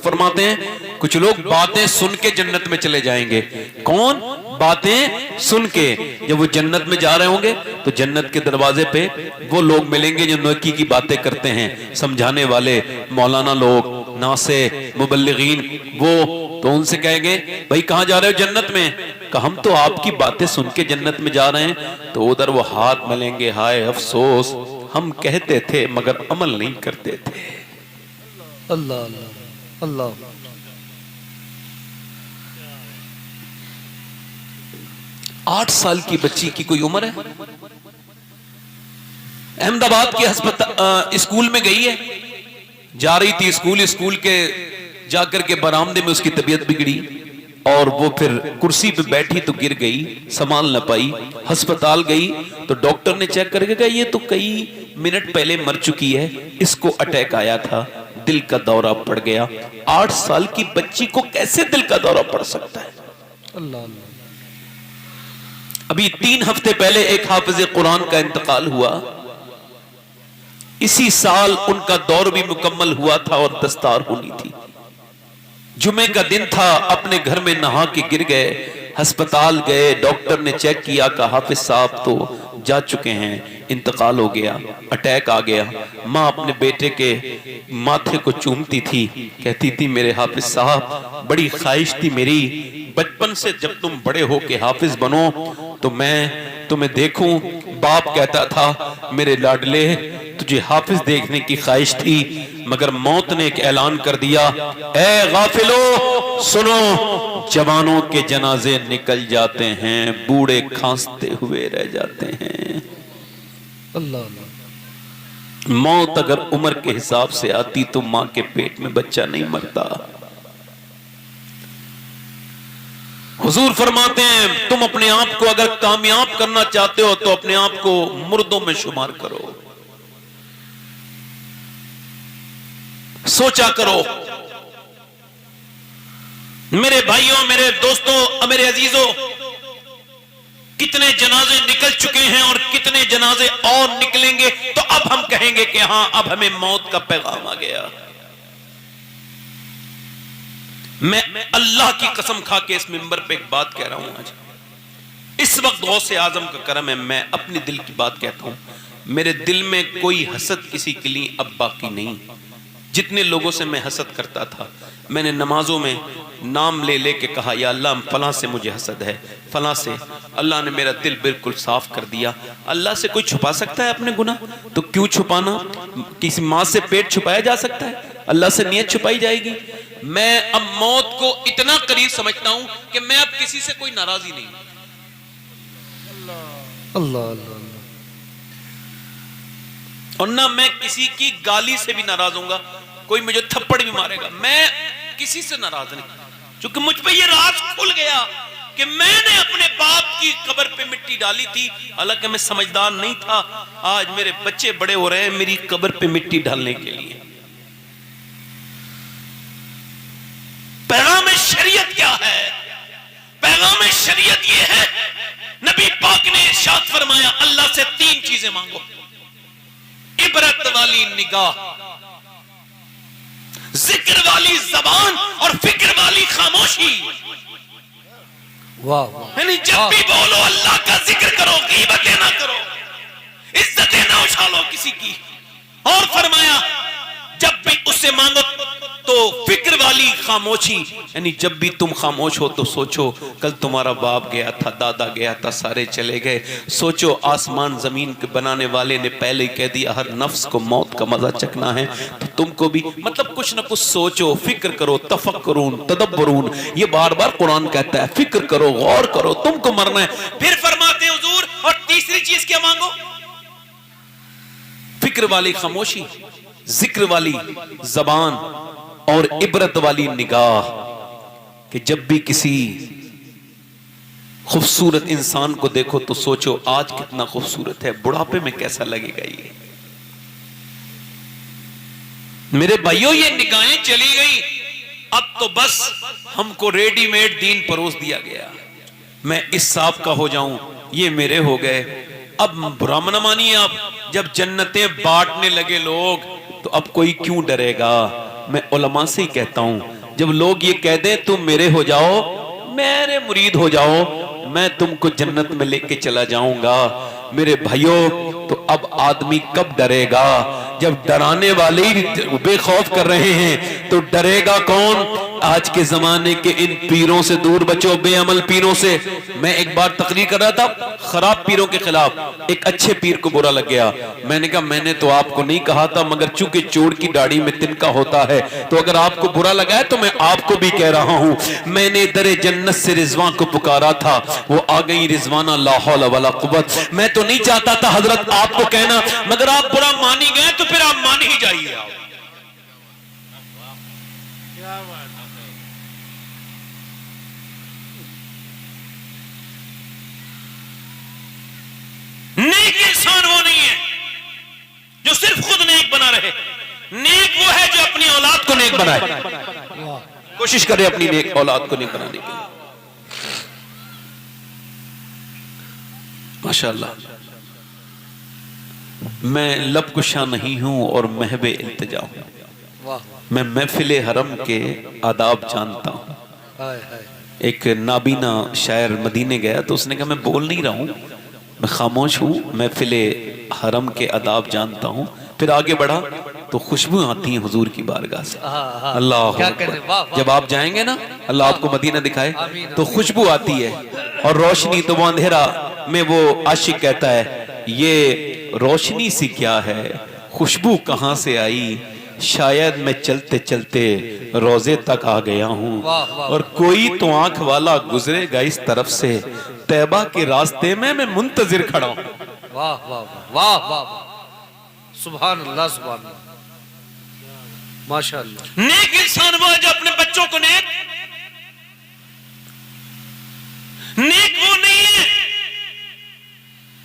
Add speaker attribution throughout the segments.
Speaker 1: फरमाते हैं कुछ लोग बातें सुन के जन्नत में चले जाएंगे। कौन? बातें सुन के। जब वो जन्नत में जा रहे होंगे तो जन्नत के दरवाजे पे वो लोग मिलेंगे जो नेकी की बातें करते हैं, समझाने वाले मौलाना लोग, नासे, मुबल्लिगीन। वो तो उनसे कहेंगे भाई कहां जा रहे हो? जन्नत में। कहा हम तो आपकी बातें सुन के जन्नत में जा रहे हैं। तो उधर वो हाथ मलेंगे, हाय अफसोस, हम कहते थे मगर अमल नहीं करते थे।
Speaker 2: अल्लाह अल्लाह अल्लाह।
Speaker 1: 8 साल की बच्ची की कोई उम्र है? अहमदाबाद के अस्पताल स्कूल में गई है, जा रही थी स्कूल के जाकर के बरामदे में उसकी तबीयत बिगड़ी और वो फिर कुर्सी पे बैठी तो गिर गई, संभाल न पाई। अस्पताल गई तो डॉक्टर ने चेक करके कहा ये तो कई मिनट पहले मर चुकी है, इसको अटैक आया था, दिल का दौरा पड़ गया। 8 साल की बच्ची को कैसे दिल का दौरा पड़ सकता है?
Speaker 2: अल्लाह।
Speaker 1: अभी 3 हफ्ते पहले एक हाफिज कुरान का इंतकाल हुआ। इसी साल उनका दौर भी मुकम्मल हुआ था और दस्तार होनी थी। जुमे का दिन था, अपने घर में नहा के गिर गए, अस्पताल गए, डॉक्टर ने चेक किया, कहा हाफिज साहब तो जा चुके हैं, इंतकाल हो गया, अटैक आ गया। माँ अपने बेटे के माथे को चूमती थी, कहती थी मेरे हाफिज साहब, बड़ी ख्वाहिश थी मेरी बचपन से जब तुम बड़े हो के हाफिज बनो तो मैं तुम्हें देखूं। बाप कहता था मेरे लाडले तुझे हाफिज देखने की ख्वाहिश थी, मगर मौत ने एक ऐलान कर दिया, ए गाफिलो सुनो, जवानों के जनाजे निकल जाते हैं, बूढ़े खांसते हुए रह जाते हैं।
Speaker 2: अल्लाह।
Speaker 1: मौत अगर उम्र के हिसाब से आती तो मां के पेट में बच्चा नहीं मरता। हुजूर फरमाते हैं तुम अपने आप को अगर कामयाब करना चाहते हो तो अपने आप को मुर्दों में शुमार करो। सोचा करो मेरे भाइयों, मेरे दोस्तों, मेरे अजीजों, कितने जनाजे निकल चुके हैं और कितने जनाजे और निकलेंगे। तो अब हम कहेंगे कि हां अब हमें मौत का पैगाम आ गया। मैं अल्लाह की कसम खा के इस मिंबर पे एक बात कह रहा हूं आज। इस वक्त गौसे आजम का करम है, मैं अपने दिल की बात कहता हूं। मेरे दिल में कोई हसद किसी के लिए अब बाकी नहीं। जितने लोगों से मैं हसद करता था, मैंने नमाजों में नाम ले लेके कहा या अल्लाह फलां से मुझे हसद है, फलां से। अल्लाह ने मेरा दिल बिल्कुल साफ कर दिया। अल्लाह से कोई छुपा सकता है अपने गुनाह? तो क्यों छुपाना? किसी माँ से पेट छुपाया जा सकता है? अल्लाह से नीयत छुपाई जाएगी? मैं अब मौत को इतना करीब समझता हूं कि मैं अब किसी से कोई नाराजी नहीं।
Speaker 2: अल्लाह अल्लाह।
Speaker 1: और ना मैं किसी की गाली से भी नाराज होऊंगा, कोई मुझे थप्पड़ भी मारेगा, मैं किसी से नाराज नहीं, क्योंकि मुझ पे ये राज खुल गया कि मैंने अपने बाप की कब्र पे मिट्टी डाली थी। हालांकि मैं समझदार नहीं था, आज मेरे बच्चे बड़े हो रहे हैं मेरी कब्र पे मिट्टी डालने के लिए। पैगाम शरीयत क्या है? पैगाम शरीयत ये है, नबी पाक ने इरशाद फरमाया अल्लाह से 3 चीजें मांगो, इबरत वाली निगाह, जिक्र वाली जबान और फिक्र वाली खामोशी।
Speaker 2: वाह वाह।
Speaker 1: यानी जब भी बोलो अल्लाह का जिक्र करो, गीबतें ना करो, इज्जतें ना उछालो किसी की। और फरमाया जब भी उससे मांगो तो फिक्र वाली खामोशी, यानी जब भी तुम खामोश हो तो सोचो कल तुम्हारा बाप गया था, दादा गया था, सारे चले गए। सोचो आसमान जमीन के बनाने वाले ने पहले ही कह दिया हर नफ्स को मौत का मजा चखना है, तो तुमको भी मतलब कुछ ना कुछ सोचो, फिक्र करो, तफक्कुरून, तदब्बुरून, ये बार बार कुरान कहता है, फिक्र करो, गौर करो, तुमको मरना है। फिर फरमाते हुजूर और तीसरी चीज क्या मांगो? फिक्र वाली खामोशी, जिक्र वाली जबान और इबरत वाली निगाह, कि जब भी किसी खूबसूरत इंसान को देखो तो सोचो आज कितना खूबसूरत है, बुढ़ापे में कैसा लगेगा ये। मेरे भाइयों ये निगाहें चली गई, अब तो बस हमको रेडीमेड दीन परोस दिया गया। मैं इस साहब का हो जाऊं, ये मेरे हो गए। अब बुरा मना मानिए, आप जब जन्नतें बांटने लगे लोग तो अब कोई क्यों डरेगा? मैं उलमा से ही कहता हूं, जब लोग ये कह दें तुम मेरे हो जाओ, मेरे मुरीद हो जाओ, मैं तुमको जन्नत में लेके चला जाऊंगा। मेरे भाइयों, तो अब आदमी कब डरेगा? जब डराने वाले ही बेखौफ कर रहे हैं तो डरेगा कौन? आज के जमाने के इन पीरों से दूर बचो, बेअमल पीरों से। मैं एक बार तकरीर कर रहा था खराब पीरों के खिलाफ, एक अच्छे पीर को बुरा लग गया। मैंने कहा मैंने तो आपको नहीं कहा था, मगर चूंकि चोर की दाढ़ी में तिनका होता है तो अगर आपको बुरा लगा है तो मैं आपको भी कह रहा हूं। मैंने दरे जन्नत से रिजवान को पुकारा था, वो आ गई रिजवाना, ला हौला वला कुव्वत। मैं तो नहीं चाहता था हजरत आपको कहना, मगर आप बुरा मान ही गए तो फिर आप मान ही जाइए। नेक इंसान वो नहीं है जो सिर्फ खुद नेक बना रहे, नेक वो है जो अपनी औलाद को नेक बनाए, कोशिश करे अपनी नेक औलाद को नेक बनाने की। माशाअल्लाह, मैं लबकुशा नहीं हूं और महबे इल्तिजा हूं, मैं महफिले हरम के आदाब जानता हूं। एक नाबीना शायर मदीने गया तो उसने कहा मैं बोल नहीं रहा हूं, मैं खामोश हूँ, महफिले हरम के आदाब जानता हूँ। फिर आगे बढ़ा तो खुशबू आती है हुजूर की बारगाह से। अल्लाह, जब आप जाएंगे ना, अल्लाह आपको मदीना दिखाए, तो खुशबू आती है और रोशनी, तो वो अंधेरा में वो आशिक कहता है ये रोशनी सी क्या है, खुशबू कहाँ से आई, शायद मैं चलते चलते रोजे तक आ गया हूँ और कोई तो आंख वाला गुजरेगा इस तरफ से, तैबा के रास्ते में मैं मुंतजिर खड़ा हूँ।
Speaker 2: वाह वाह वाह वाह, सुभान अल्लाह, सुभान अल्लाह, माशाअल्लाह।
Speaker 1: नेक इंसान वो है जो अपने बच्चों को नेक वो नहीं है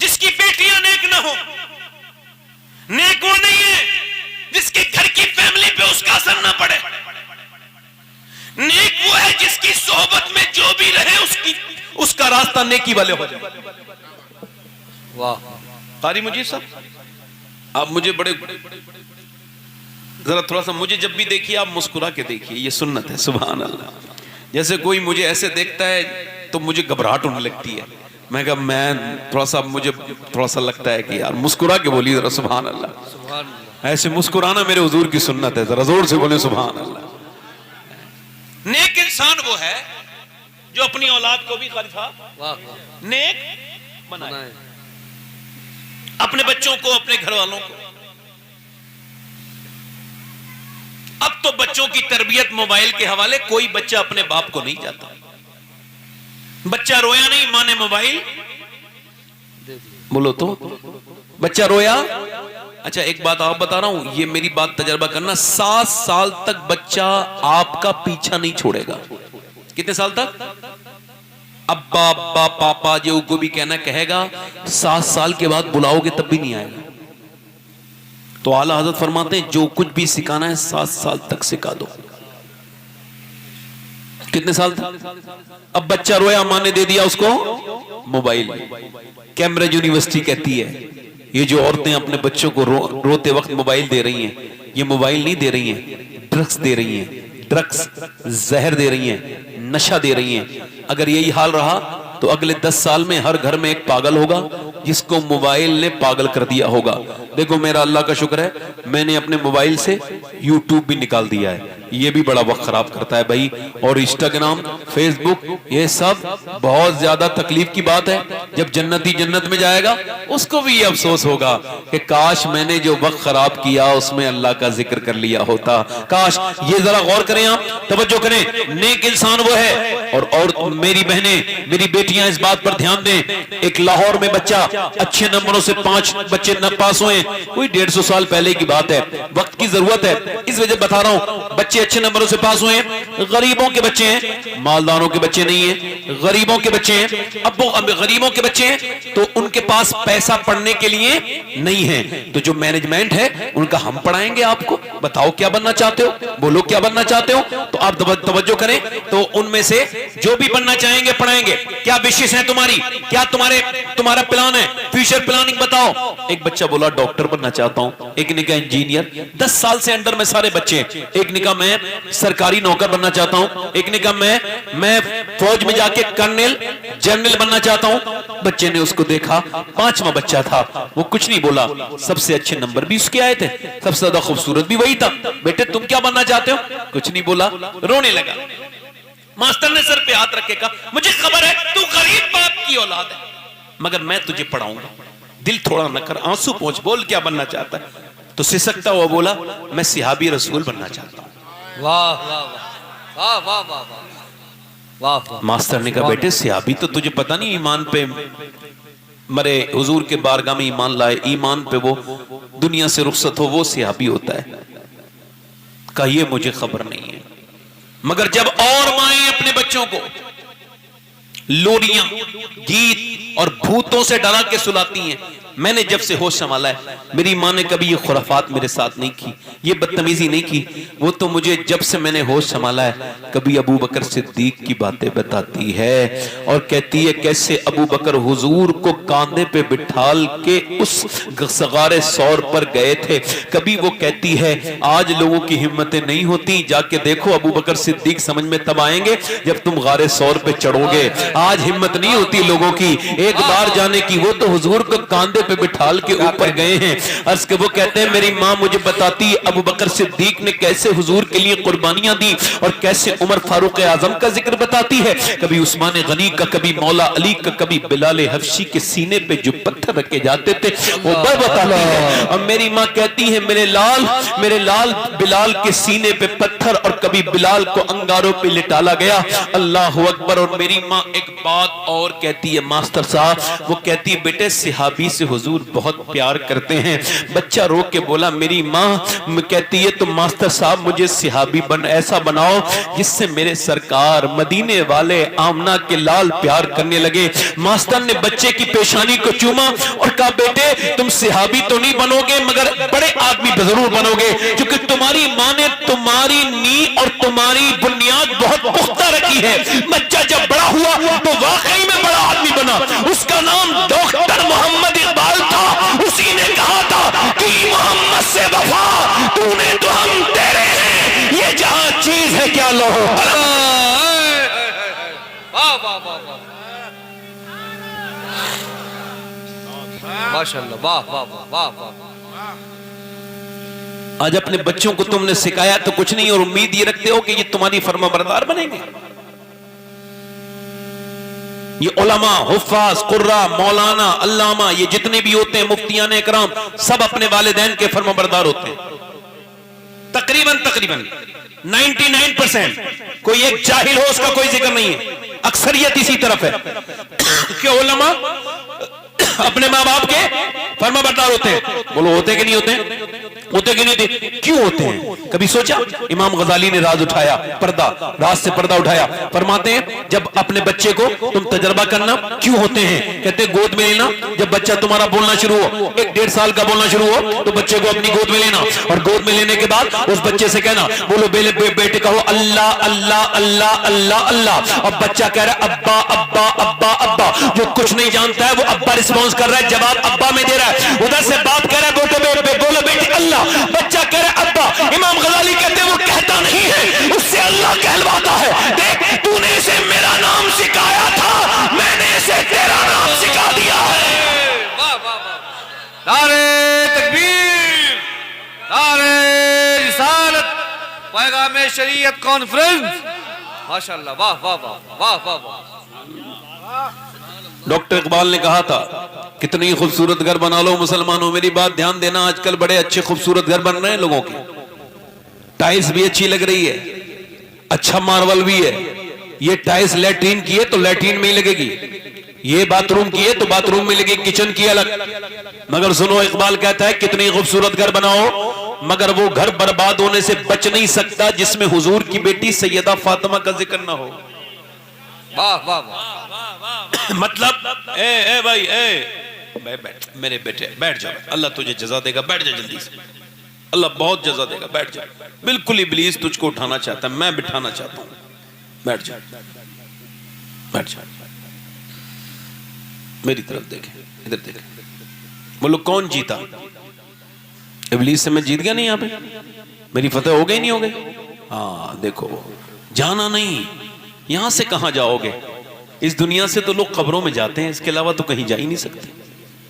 Speaker 1: जिसकी बेटियां नेक ना हो, नेक वो नहीं है जिसके घर की फैमिली पे उसका असर ना पड़े, नेक वो है जिसकी सोहबत में जो भी रहे उसका रास्ता नेकी वाले हो जाए।
Speaker 2: वाह
Speaker 1: कारी मुजीब साहब, आप मुझे बड़े जरा थोड़ा सा, मुझे जब भी देखिए आप मुस्कुरा के देखिए, ये सुन्नत है। सुभान अल्लाह। जैसे कोई मुझे ऐसे देखता है तो मुझे घबराहट होने लगती है, मैं कहा मैं थोड़ा सा, मुझे थोड़ा सा लगता है कि यार मुस्कुरा के बोलिए जरा, सुभान अल्लाह,
Speaker 2: सुभान अल्लाह।
Speaker 1: ऐसे मुस्कुराना मेरे हुजूर की सुन्नत है, जरा जोर से बोले सुभान अल्लाह। नेक इंसान वो है जो अपनी औलाद को भी खलीफा नेक बनाए, अपने बच्चों को, अपने घर वालों को। अब तो बच्चों की तरबियत मोबाइल के हवाले, कोई बच्चा अपने बाप को नहीं जाता। बच्चा रोया नहीं, मां ने मोबाइल, बोलो तो बच्चा रोया। अच्छा एक बात आप बता रहा हूं, ये मेरी बात तजर्बा करना, 7 साल तक बच्चा आपका पीछा नहीं छोड़ेगा। कितने साल तक? अब्बा अब्बा पापा जो को भी कहना कहेगा, 7 साल के बाद बुलाओगे तब भी नहीं आएगा। तो आला हजरत फरमाते हैं जो कुछ भी सिखाना है 7 साल तक सिखा दो। कितने साल तक? अब बच्चा रोया, मां ने दे दिया उसको मोबाइल। कैम्ब्रिज यूनिवर्सिटी कहती है ये जो औरतें अपने बच्चों को रोते वक्त मोबाइल दे रही हैं, ये मोबाइल नहीं दे रही हैं, ड्रग्स दे रही हैं, ड्रग्स जहर दे रही हैं, नशा दे रही हैं। अगर यही हाल रहा तो अगले 10 साल में हर घर में एक पागल होगा जिसको मोबाइल ने पागल कर दिया होगा। देखो मेरा अल्लाह का शुक्र है, मैंने अपने मोबाइल से यूट्यूब भी निकाल दिया है, ये भी बड़ा वक्त खराब करता है भाई। और इंस्टाग्राम, फेसबुक, ये सब बहुत ज्यादा तकलीफ की बात है। जब जन्नती जन्नत में जाएगा उसको भी ये अफसोस होगा कि काश मैंने जो वक्त खराब किया उसमें अल्लाह का जिक्र कर लिया होता। काश, ये जरा गौर करें, आप तवज्जो करें, नेक इंसान वो है। और मेरी बहनें, मेरी बेटियां इस बात पर ध्यान दें, एक लाहौर में बच्चा अच्छे नंबरों से 5 बच्चे न पास हुए, कोई 150 साल पहले की बात है, वक्त की जरूरत है, इस वजह बता रहा हूं। बच्चे बच्चे अच्छे नंबरों से पास हुए हैं, गरीबों के बच्चे हैं, मालदारों के बच्चे नहीं है, गरीबों के बच्चे हैं। अब वो गरीबों के बच्चे हैं तो उनके पास पैसा पढ़ने के लिए नहीं है, तो जो मैनेजमेंट है उनका हम पढ़ाएंगे आपको। बताओ क्या बनना चाहते हो, बोलो क्या बनना चाहते हो। तो आप तवज्जो करें, तो उनमें से जो भी बनना चाहेंगे पढ़ाएंगे। क्या विशेष है तुम्हारी, क्या तुम्हारा प्लान है, फ्यूचर प्लानिंग बताओ। एक बच्चा बोला डॉक्टर बनना चाहता हूं, एक ने कहा इंजीनियर। 10 साल से अंडर में सारे बच्चे, एक ने कहा मैं सरकारी नौकर बनना चाहता हूं, एक ने कहा मैं फौज में जाके कर्नल जनरल बनना चाहता हूं। बच्चे ने उसको देखा, 5वां बच्चा था, वो कुछ नहीं बोला, सबसे अच्छे नंबर भी उसके आए थे, सबसे ज्यादा खूबसूरत भी वही था। बेटे तुम क्या बनना चाहते हो, कुछ नहीं बोला, रोने लगा। मास्टर ने सर पे हाथ रख के कहा मुझे खबर है तू गरीब बाप की औलाद है, मगर मैं तुझे पढ़ाऊंगा, दिल थोड़ा न कर, आंसू पहुंच, बोल क्या बनना चाहता है। तो सिसकता हुआ बोला मैं सिहाबी रसूल बनना चाहता हूं।
Speaker 2: वाह वाह वाह वाह वाह वाह वाह।
Speaker 1: मास्टर ने कहा बेटे सिहाबी तो तुझे पता नहीं, ईमान पे मरे, हुजूर के बारगाह में ईमान लाए, ईमान पे वो दुनिया से रुखसत हो, वो सिहाबी होता है। कहिए मुझे खबर नहीं है, मगर जब और माएं अपने बच्चों को लोरियां, गीत और भूतों से डरा के सुलाती हैं, मैंने जब से होश संभाला है, मेरी माँ ने कभी ये खुराफात मेरे साथ नहीं की, ये बदतमीजी नहीं की। वो तो मुझे जब से मैंने होश संभाला है, कभी अबू बकर सिद्दीक की बातें बताती है और कहती है कैसे अबू बकर हुजूर को कांधे पे बिठाल के उस सगारे सौर पर गए थे। कभी वो कहती है आज लोगों की हिम्मतें नहीं होती, जाके देखो अबू बकर सिद्दीक समझ में तब आएंगे जब तुम गारे सौर पे चढ़ोगे। आज हिम्मत नहीं होती लोगों की एक बार जाने की, वो तो हुजूर को कांधे पे बिठाल के ऊपर गए हैं। अर्ज के वो कहते हैं मेरी माँ मुझे बताती अबू बकर सिद्दीक ने कैसे हुजूर के लिए कुर्बानियां दी और कैसे उमर फारूक आजम का जिक्र बताती है, कभी उस्मान गनी का, कभी मौला अली का, कभी बिलाल हबशी के सीने पे जो पत्थर रखे जाते थे वो बताती है। और मेरी माँ कहती है मेरे लाल बिलाल के सीने पे पत्थर और कभी बिलाल को अंगारों पे लिटाला गया। अल्लाह अकबर। और मेरी माँ एक बात और कहती है मास्टर साहब, वो कहती है बेटे सिहाबी से हुजूर बहुत प्यार करते हैं। बच्चा रो के बोला मेरी माँ कहती है तो मास्टर साहब मुझे सिहाबी ऐसा बनाओ जिससे मेरे सरकार मदीने वाले आमना के लाल प्यार करने लगे। मास्टर ने बच्चे की पेशानी को चूमा और कहा बेटे तुम सिहाबी तो नहीं बनोगे मगर बड़े आदमी जरूर बनोगे, क्योंकि तुम्हारी माँ ने तुम्हारी नींव और तुम्हारी बुनियाद बहुत पुख्ता रखी है। बच्चा जब बड़ा हुआ तो वाकई में बड़ा आदमी बना। उसका नाम डॉक्टर मोहम्मद इकबाल था। उसी ने कहा था कि मोहम्मद से वफा तूने तो हम तेरे हैं, ये जहां चीज है क्या लो।
Speaker 2: माशाअल्लाह, वाह वाह वाह वाह।
Speaker 1: आज अपने बच्चों को तुमने सिखाया तो कुछ नहीं और उम्मीद ये रखते हो कि ये तुम्हारी फर्माबरदार बनेंगे। ये उलमा, हुफ्फाज, कुर्रा, मौलाना, अल्लामा, ये जितने भी होते हैं मुफ्तियान इकराम, सब अपने वालिदैन के फर्माबरदार होते हैं। तकरीबन 99%। कोई एक जाहिल हो उसका कोई जिक्र नहीं है, अक्सरियत इसी तरफ है कि उलमा अपने माँ बाप के फर्माबरदार होते हैं। बोलो होते कि नहीं होते? होते कि नहीं होते? क्यों होते हैं? कभी सोचा? इमाम गजाली ने राज उठाया, राज से पर्दा उठाया। फरमाते हैं जब अपने बच्चे को तुम तजर्बा करना क्यों होते हैं, कहते गोद में लेना। जब बच्चा तुम्हारा बोलना शुरू हो, 1-1.5 साल का बोलना शुरू हो, तो बच्चे को अपनी गोद में लेना और गोद में लेने के बाद उस बच्चे से कहना बोलो बेटे कहो अल्लाह अल्लाह अल्लाह अल्लाह अल्लाह। अब बच्चा कह रहा है अब्बा अब्बा अब्बा अब्बा, जो कुछ नहीं जानता है वो अब्बा रिस्पॉन्स कर रहा है, जवाब अब्बा में दे रहा है। उधर से बाप कह रहा है बोलो बेटे अल्लाह, बच्चा कह रहा है अब्बा। इमाम गजाली कहते हैं वो कहता नहीं है, उससे अल्लाह कहलवाता है। देख तूने इसे मेरा नाम सिखाया था, मैंने इसे तेरा नाम सिखा दिया है।
Speaker 2: वाह वाह वाह। नारे तकबीर, नारे रिसालत, पैगाम शरीयत कॉन्फ्रेंस। माशाअल्लाह, वाह वाह वाह वाह वाह वाह।
Speaker 1: डॉक्टर इकबाल ने कहा था कितनी खूबसूरत घर बना लो मुसलमानों। मेरी बात ध्यान देना, आजकल बड़े अच्छे खूबसूरत घर बन रहे हैं लोगों के, टाइल्स भी अच्छी लग रही है, अच्छा मार्बल भी है। ये टाइल्स लैट्रीन की है तो लैट्रीन में ही लगेगी, ये बाथरूम की है तो बाथरूम में लगेगी, किचन की अलग। मगर सुनो इकबाल कहता है कितनी खूबसूरत घर बनाओ, मगर वो घर बर्बाद होने से बच नहीं सकता जिसमें हुजूर की बेटी सैयदा फातिमा का जिक्र ना हो।
Speaker 2: वाह वाह वाह।
Speaker 1: मतलब ए भाई बैठ मेरे बेटे, बैठ जाओ, अल्लाह तुझे जजा देगा, बैठ जा जल्दी से, अल्लाह बहुत जजा देगा, बैठ जा। बिल्कुल इब्लीस तुझको उठाना चाहता है, मैं बिठाना चाहता हूं, बैठ जा, बैठ जा, मेरी तरफ देखे, इधर देखे। बोलो कौन जीता? इब्लीस से मैं जीत गया नहीं, यहाँ पे मेरी फतेह हो गई नहीं हो गई? हाँ देखो, जाना नहीं, यहां से कहां जाओगे? इस दुनिया से तो लोग कब्रों में जाते हैं, इसके अलावा तो कहीं जा ही नहीं सकते।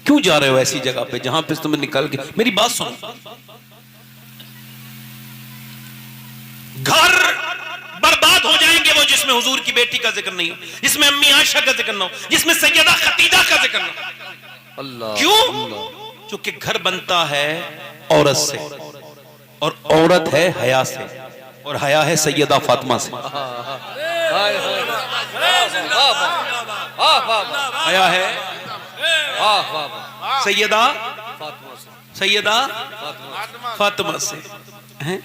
Speaker 1: क्यों जा रहे हो ऐसी जगह पे जहां पे तुम्हें निकल के? मेरी बात सुनो, घर बर्बाद हो जाएंगे वो जिसमें हुजूर की बेटी का जिक्र नहीं हो, जिसमें अम्मी आयशा का जिक्र ना हो, जिसमें सैयदा खदीजा का जिक्र ना हो।
Speaker 2: अल्लाह
Speaker 1: क्यों? क्योंकि घर बनता है औरत से, और औरत है हया से, और हया है सैयदा फातिमा से। हया है सैयदा फातिमा से। हैं?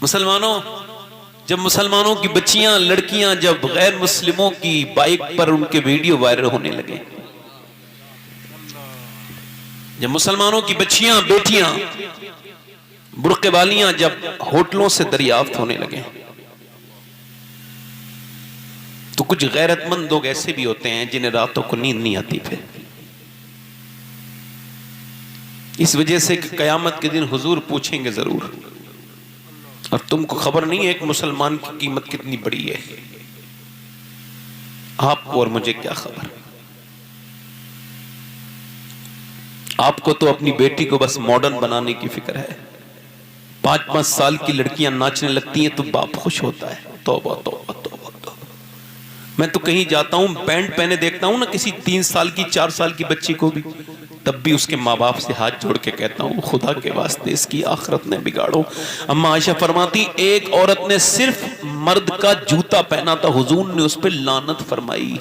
Speaker 1: मुसलमानों, जब मुसलमानों की बच्चियां, लड़कियां जब गैर मुस्लिमों की बाइक पर उनके वीडियो वायरल होने लगे, जब मुसलमानों की बच्चियां, बेटियां, बुर्के वालियां जब होटलों से दरियाफ्त होने लगे, तो कुछ गैरतमंद लोग ऐसे भी होते हैं जिन्हें रातों को नींद नहीं आती। फिर इस वजह से कि कयामत के दिन हुजूर पूछेंगे जरूर, और तुमको खबर नहीं है एक मुसलमान की कीमत कितनी बड़ी है। आपको और मुझे क्या खबर? आपको तो अपनी बेटी को बस मॉडर्न बनाने की फिक्र है। 5-5 साल की लड़कियां नाचने लगती हैं तो बाप खुश होता है। तौबा तौबा तौबा तौबा। मैं तो कहीं जाता हूं, पैंट पहने देखता हूं ना किसी 3 साल की, 4 साल की बच्ची को भी, तब भी उसके माँ बाप से हाथ जोड़ के कहता हूं खुदा के वास्ते इसकी आखिरत ने बिगाड़ो। अम्मा आयशा फरमाती, एक औरत ने सिर्फ मर्द का जूता पहना था, हुजूर ने उस पर लानत फरमाई।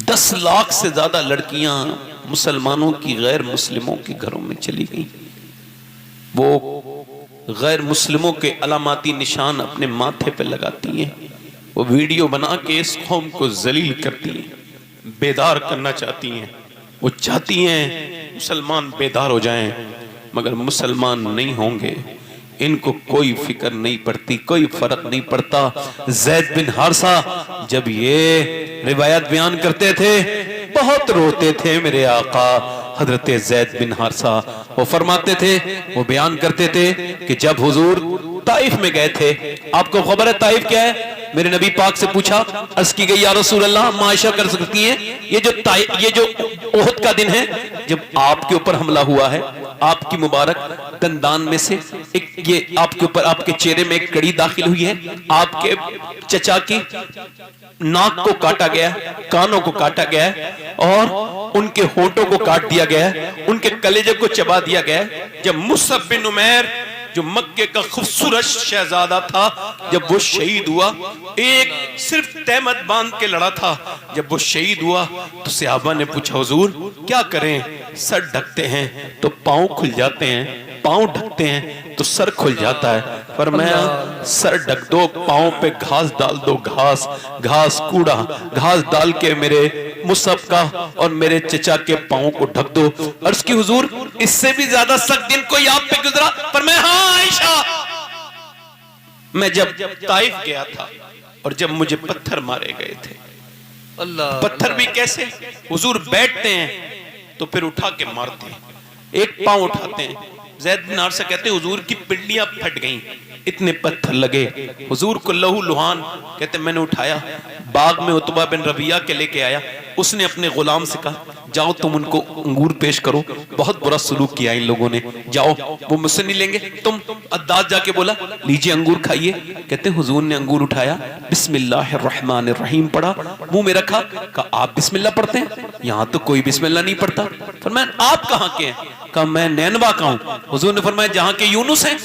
Speaker 1: 10 लाख से ज्यादा लड़कियां मुसलमानों की गैर मुस्लिमों के घरों में चली गई। वो गैर मुस्लिमों के अलामाती निशान अपने माथे पे लगाती हैं, वो वीडियो बना के इस कौम को जलील करती हैं, बेदार करना चाहती हैं। वो चाहती हैं मुसलमान बेदार हो जाएं, मगर मुसलमान नहीं होंगे। इनको कोई फिक्र नहीं पड़ती, कोई फर्क नहीं पड़ता। ज़ैद बिन हारिसा जब ये रिवायत बयान करते थे, बहुत रोते थे मेरे आका हजरत ज़ैद बिन हारिसा। वो फरमाते थे, वो बयान करते थे कि जब हुजूर ताइफ में गए थे, आपको खबर है ताइफ क्या है? मेरे नबी पाक से पूछा, अर्ज की गई या रसूल अल्लाह, मायशा कर सकती है, ये जो ओहद का दिन है जब आपके ऊपर हमला हुआ है, आपकी मुबारक दंदान में से एक, ये आपके ऊपर, आपके चेहरे में एक कड़ी दाखिल हुई है, आपके चचा की नाक को काटा गया, कानों को काटा गया और उनके होठों को काट दिया गया, उनके कलेजे को चबा दिया गया। जब मुसअब बिन उमैर जो मक्के का खूबसूरत शहजादा था, जब वो शहीद हुआ, एक सिर्फ तहमत बांध के लड़ा था, जब वो शहीद हुआ तो सहाबा ने पूछा हुजूर क्या करें? सर ढकते हैं तो पांव खुल जाते हैं, पांव ढकते हैं तो सर खुल जाता है। पर मैं सर ढक दो, पांव पे घास डाल दो, घास कूड़ा घास डाल के मेरे मुसअब का और मेरे चचा के पांव को ढक दो। अर्ज की हुजूर इससे भी ज्यादा सख्त दिन कोई आप पे गुजरा? पर मैं, हाँ आयशा, मैं जब ताइफ गया था और जब मुझे पत्थर मारे गए थे।
Speaker 2: अल्लाह,
Speaker 1: पत्थर भी कैसे? हुजूर बैठते हैं तो फिर उठा के मारते हैं, एक पांव उठाते हैं। ज़ैद बिन हारिसा कहते हैं हुजूर की पिंडियां फट गईं, इतने पत्थर लगे, हुजूर को लहू लुहान। कहते मैंने उठाया, बाग में उतबा बिन रबिया के लेके आया, उसने अपने गुलाम से कहा जाओ तुम उनको अंगूर पेश करो, बहुत बुरा सलूक किया इन लोगों ने, जाओ, वो मुझसे नहीं लेंगे। तुम अद्दाज जाके बोला लीजिए अंगूर खाइए। कहते हुजूर ने अंगूर उठाया, बिस्मिल्लाहिर्रहमानिर्रहीम पढ़ा, मुंह में रखा, कहा आप बिस्मिल्लाह पढ़ते हैं? यहां तो कोई बिस्मिल्लाह नहीं पढ़ता। फरमाया आप कहां के हैं? कहा मैं नैनवा का हूं। हुजूर ने फरमाया जहां के यूनुस हैं।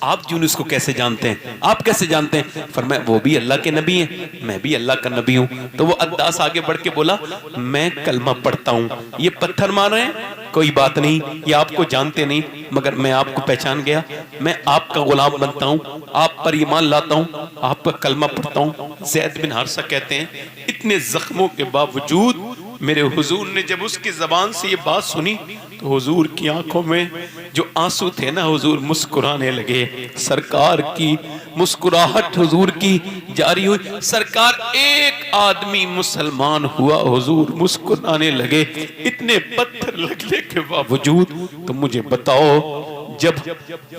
Speaker 1: आप यूनुस को कैसे जानते हैं, आप कैसे जानते हैं? फरमाया वो भी अल्लाह के नबी हैं, मैं भी अल्लाह का नबी हूं। तो वो अद्दास आगे बढ़ के बोला मैं कलमा पढ़ता हूं, ये पत्थर मार रहे हैं, कोई बात नहीं, ये आपको जानते नहीं, मगर मैं आपको पहचान गया, मैं आपका गुलाम बनता हूं, आप पर ईमान लाता हूं, आपका कलमा पढ़ता हूं। ज़ैद बिन हारिसा कहते हैं इतने जख्मों के बावजूद मेरे हुजूर ने जब उसकी जबान से ये बात सुनी तो हुजूर की आंखों में जो आंसू थे ना, हुजूर मुस्कुराने लगे। सरकार की मुस्कुराहट हुजूर की जारी हुई। सरकार एक आदमी मुसलमान हुआ, हुजूर मुस्कुराने लगे। इतने पत्थर लगने के बावजूद तो मुझे बताओ जब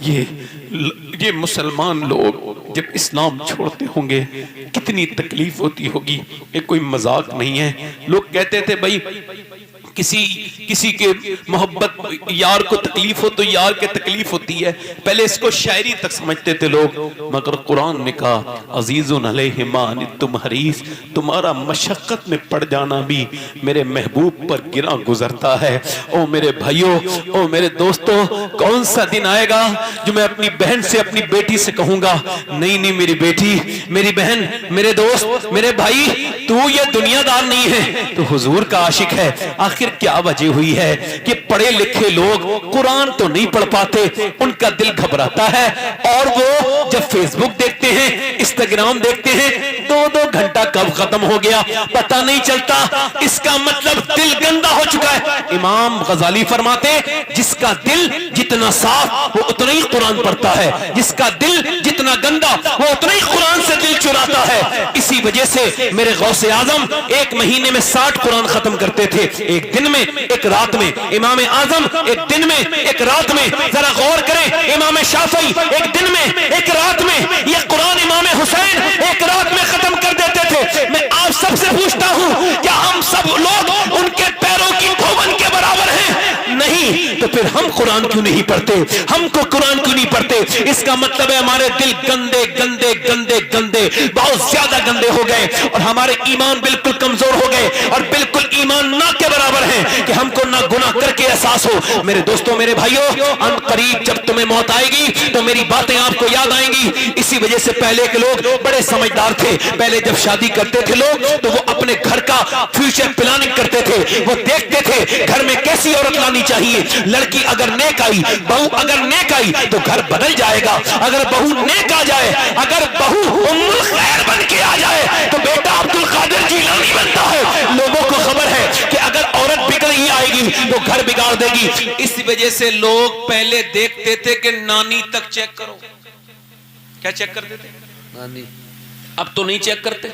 Speaker 1: ये मुसलमान लोग जब इस्लाम छोड़ते होंगे कितनी तकलीफ होती होगी। ये कोई मजाक नहीं है। लोग कहते थे भाई किसी के मोहब्बत यार को तकलीफ हो तो यार के तकलीफ होती है, पहले इसको शायरी तक समझते थे लोग, मगर कुरान ने कहा अजीजुन अलैहि मा अनित्तुम हरीस, तुम्हारा मशक्कत में पड़ जाना भी मेरे महबूब पर गिरा गुजरता है। ओ मेरे भाइयों, ओ मेरे दोस्तों, कौन सा दिन आएगा जो मैं अपनी बहन से, अपनी बेटी से कहूंगा नहीं नहीं मेरी बेटी, मेरी बहन, मेरे दोस्त, मेरे भाई, तू ये दुनियादार नहीं है, तू हुजूर का आशिक है। आखिर क्या वजह हुई है कि पढ़े लिखे लोग कुरान तो नहीं पढ़ पाते, उनका दिल घबराता है और वो जब फेसबुक देखते हैं, इंस्टाग्राम देखते हैं, 2-2 घंटा कब खत्म हो गया पता नहीं चलता। इसका मतलब दिल गंदा हो चुका है। इमाम गजाली फरमाते जिसका दिल जितना साफ वो उतना ही कुरान पढ़ता है, जिसका दिल जितना गंदा वो उतना ही कुरान से दिल चुराता है। इसी वजह से मेरे गौसे आजम एक महीने में 60 कुरान खत्म करते थे, एक दिन में, एक रात में। इमाम आजम एक दिन में, एक रात में। जरा गौर करें, इमाम शाफी एक दिन में, एक रात में। ये कुरान इमाम हुसैन एक रात में खत्म कर देते थे। मैं आप सबसे पूछता हूं क्या हम सब लोग उनके पैरों की धोवन के बराबर हैं? नहीं, तो फिर हम कुरान क्यों नहीं पढ़ते? हमको कुरान क्यों नहीं पढ़ते? इसका मतलब है हमारे दिल गंदे गंदे गंदे गंदे, बहुत ज्यादा गंदे हो गए और हमारे ईमान बिल्कुल कमजोर हो गए और बिल्कुल ईमान ना के बराबर है कि हमको ना गुनाह करके एहसास हो। मेरे दोस्तों, मेरे भाइयों, अन करीब जब तुम्हें मौत आएगी तो मेरी बातें आपको याद आएंगी। इसी वजह से पहले के लोग बड़े समझदार थे। पहले जब शादी करते थे लोग तो वो अपने घर का फ्यूचर प्लानिंग करते थे। वो देखते थे घर में कैसी औरत लानी चाहिए। लड़की अगर नेक आई, बहू अगर नेक आई तो घर बदल जाएगा। अगर बहू नेक आ जाए, अगर बहू उम्मुल खैर बन के आ जाए तो बेटा अब्दुल कादिर जीलानी बनता है। लोगों को खबर है कि अगर औरत बिगड़ ही आएगी तो घर बिगाड़ देगी। इस वजह से लोग पहले देखते थे कि नानी तक चेक करो। क्या चेक करते थे?
Speaker 2: नानी।
Speaker 1: अब तो नहीं चेक करते,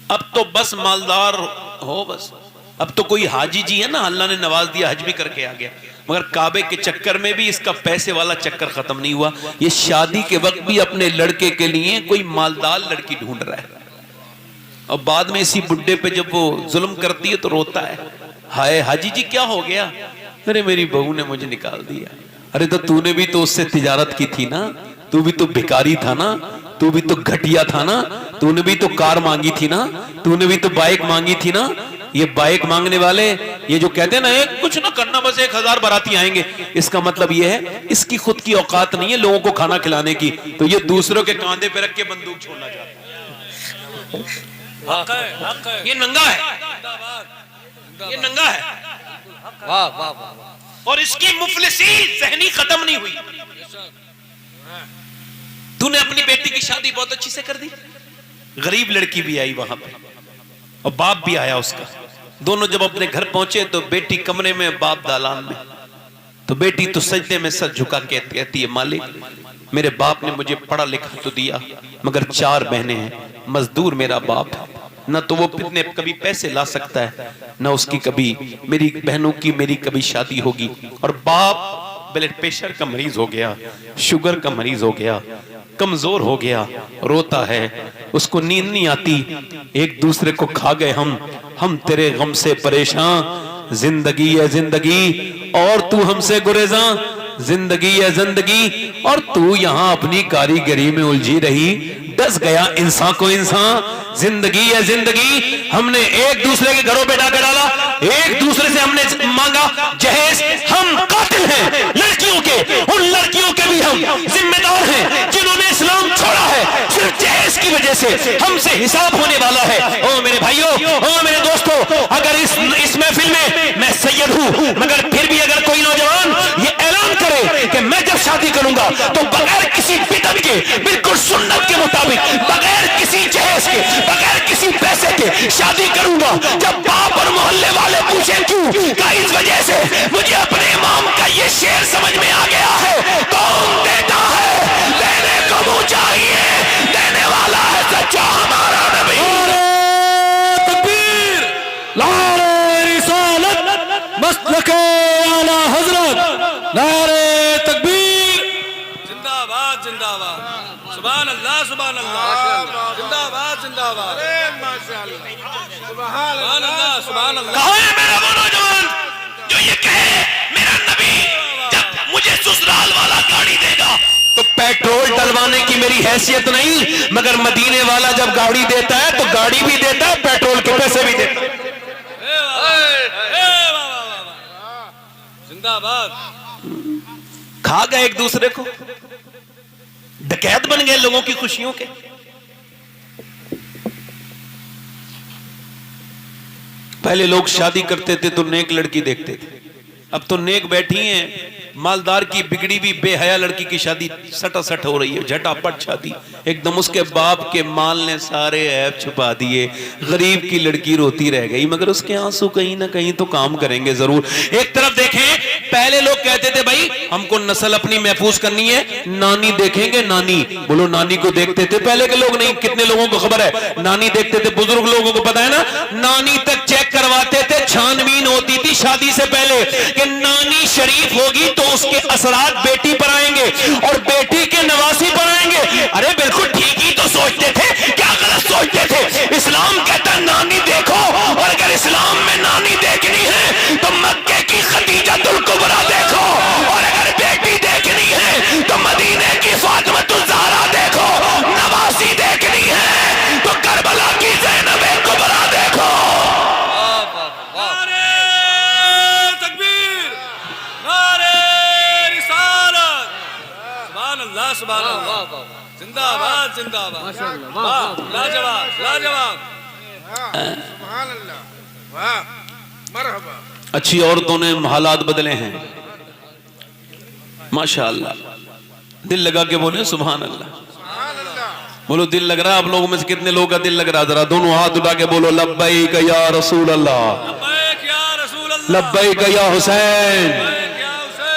Speaker 1: अब तो बस मालदार हो बस। अब तो कोई हाजी जी है ना, अल्लाह ने नवाज दिया, हज भी करके आ गया। मगर काबे के चक्कर में भी इसका पैसे वाला चक्कर खत्म नहीं हुआ। ये शादी के वक्त भी अपने लड़के के लिए कोई मालदार लड़की ढूंढ रहा है और बाद में इसी बुड्ढे पे जब वो जुल्म करती है तो रोता है, हाय हाजी जी क्या हो गया? अरे मेरी बहू ने मुझे निकाल दिया। अरे तो तूने भी तो उससे तिजारत की थी ना, तू भी तो भिखारी था ना, तू भी तो घटिया था ना, तूने भी तो कार मांगी थी ना, तूने भी तो बाइक मांगी थी ना। ये बाइक मांगने वाले ये जो कहते हैं ना कुछ ना करना बस 1000 बाराती आएंगे, इसका मतलब ये है इसकी खुद की औकात नहीं है लोगों को खाना खिलाने की, तो ये दूसरों के कांधे पे रख के बंदूक छोड़ना चाहता है। ये नंगा है, ये नंगा है।
Speaker 2: वाह वाह वाह।
Speaker 1: और इसकी मुफलिसी ज़हनी खत्म नहीं हुई। तूने अपनी बेटी की शादी बहुत अच्छी से कर दी, गरीब लड़की भी आई वहां पे और बाप भी आया उसका। दोनों जब अपने घर पहुंचे तो बेटी कमरे में, बाप दालान में। तो बेटी तो सजदे में सर झुका के कहती है, मालिक मेरे बाप ने मुझे पढ़ा लिखा तो दिया, मगर 4 बहनें हैं, मजदूर मेरा बाप है, न तो वो इतने कभी पैसे ला सकता है, न उसकी कभी मेरी बहनों की मेरी कभी शादी होगी। और बाप ब्लड प्रेशर का मरीज हो गया, शुगर का मरीज हो गया, कमजोर हो गया, रोता है, उसको नींद नहीं आती। एक दूसरे को खा गए हम तेरे गम से परेशान, जिंदगी है जिंदगी और तू हमसे गुरेजा, जिंदगी है जिंदगी और तू यहाँ अपनी कारीगरी में उलझी रही। डस गया इंसान को इंसान। जिंदगी है जिंदगी, हमने एक दूसरे के घरों पे डाका डाला, एक दूसरे से हमने मांगा जहेज। हम कातिल हैं लड़कियों के, उन लड़कियों के भी हम जिम्मेदार हैं जिन्होंने इस्लाम छोड़ा है। सिर्फ जहेज की वजह से हमसे हिसाब होने वाला है। ओ मेरे भाइयों, ओ मेरे दोस्तों, अगर इस महफिल में मैं सैयद हूं, मगर फिर भी अगर कोई नौजवान ये ऐलान करे कि मैं जब शादी करूंगा तो बगैर किसी बिदअत के, बिल्कुल सुन्नत के मुताबिक, बगैर किसी जहेज के, बगैर किसी पैसे के शादी करूंगा। जब बाप और मोहल्ले वाले पूछे क्यों, का इस वजह से मुझे अपने इमाम का ये शेर समझ में आ गया है, कौन देता है देने को मुंह चाहिए, देने वाला है सच्चा हमारा नबी।
Speaker 3: तकबीर, नारे रिसालत, मसलके आला हजरत, नारे तकबीर।
Speaker 2: जिंदाबाद जिंदाबाद, सुभान अल्लाह सुभान अल्लाह, जिंदाबाद जिंदाबाद, सुभान अल्लाह सुभान अल्लाह।
Speaker 1: कहाँ है मेरा वो नौजवान जो ये कहे मेरा नबी जब मुझे ससुराल वाला गाड़ी देगा तो पेट्रोल डलवाने की मेरी हैसियत नहीं, मगर मदीने वाला जब गाड़ी देता है तो गाड़ी भी देता है, पेट्रोल के पैसे भी देता है।
Speaker 2: जिंदाबाद।
Speaker 1: खा गए एक दूसरे को, डकैत बन गए लोगों की खुशियों के। पहले लोग शादी करते थे तो नेक लड़की देखते थे, अब तो नेक बैठी हैं, मालदार की बिगड़ी भी बेहया लड़की की शादी सटासट हो रही है, झटापट शादी। एकदम उसके बाप के माल ने सारे ऐब छुपा दिए, गरीब की लड़की रोती रह गई, मगर उसके आंसू कहीं ना कहीं तो काम करेंगे जरूर। एक तरफ देखें, पहले लोग कहते थे भाई हमको नस्ल अपनी महफूज करनी है, नानी देखेंगे, नानी बोलो, नानी को देखते थे पहले के लोग। नहीं, कितने लोगों को खबर है, नानी देखते थे, बुजुर्ग लोगों को पता है ना, नानी तक चेक करवाते थे, छानबीन होती थी शादी से पहले कि नानी शरीफ होगी तो उसके असरात बेटी पर आएंगे और बेटी के नवासी पर आएंगे। अरे बिल्कुल ठीक ही तो सोचते थे, क्या गलत सोचते थे। इस्लाम कहता है नानी देखो, और अगर इस्लाम में नानी देखनी है तो मक्के की खदीजतुल कुबरा देखो, और अगर बेटी देखनी है तो मदीने की फातिमतुल ज़हरा देखो, नवासी देखनी है तो करबला की ज़ैनब कुबरा देखो।
Speaker 2: सुभान अल्लाह, जिंदाबाद जिंदाबाद, लाजवाब लाजवाब, सुभान अल्लाह, वाह मरहबा।
Speaker 1: अच्छी औरतों ने हालात बदले हैं माशाअल्लाह। दिल लगा के बोले सुभान अल्लाह। बोलो दिल लग रहा है आप लोगों में से कितने लोगों का दिल लग रहा है? जरा दोनों हाथ उठा के बोलो लब्बैक या रसूल अल्लाह,
Speaker 2: लब्बैक या रसूल अल्लाह,
Speaker 1: लब्बैक या हुसैन।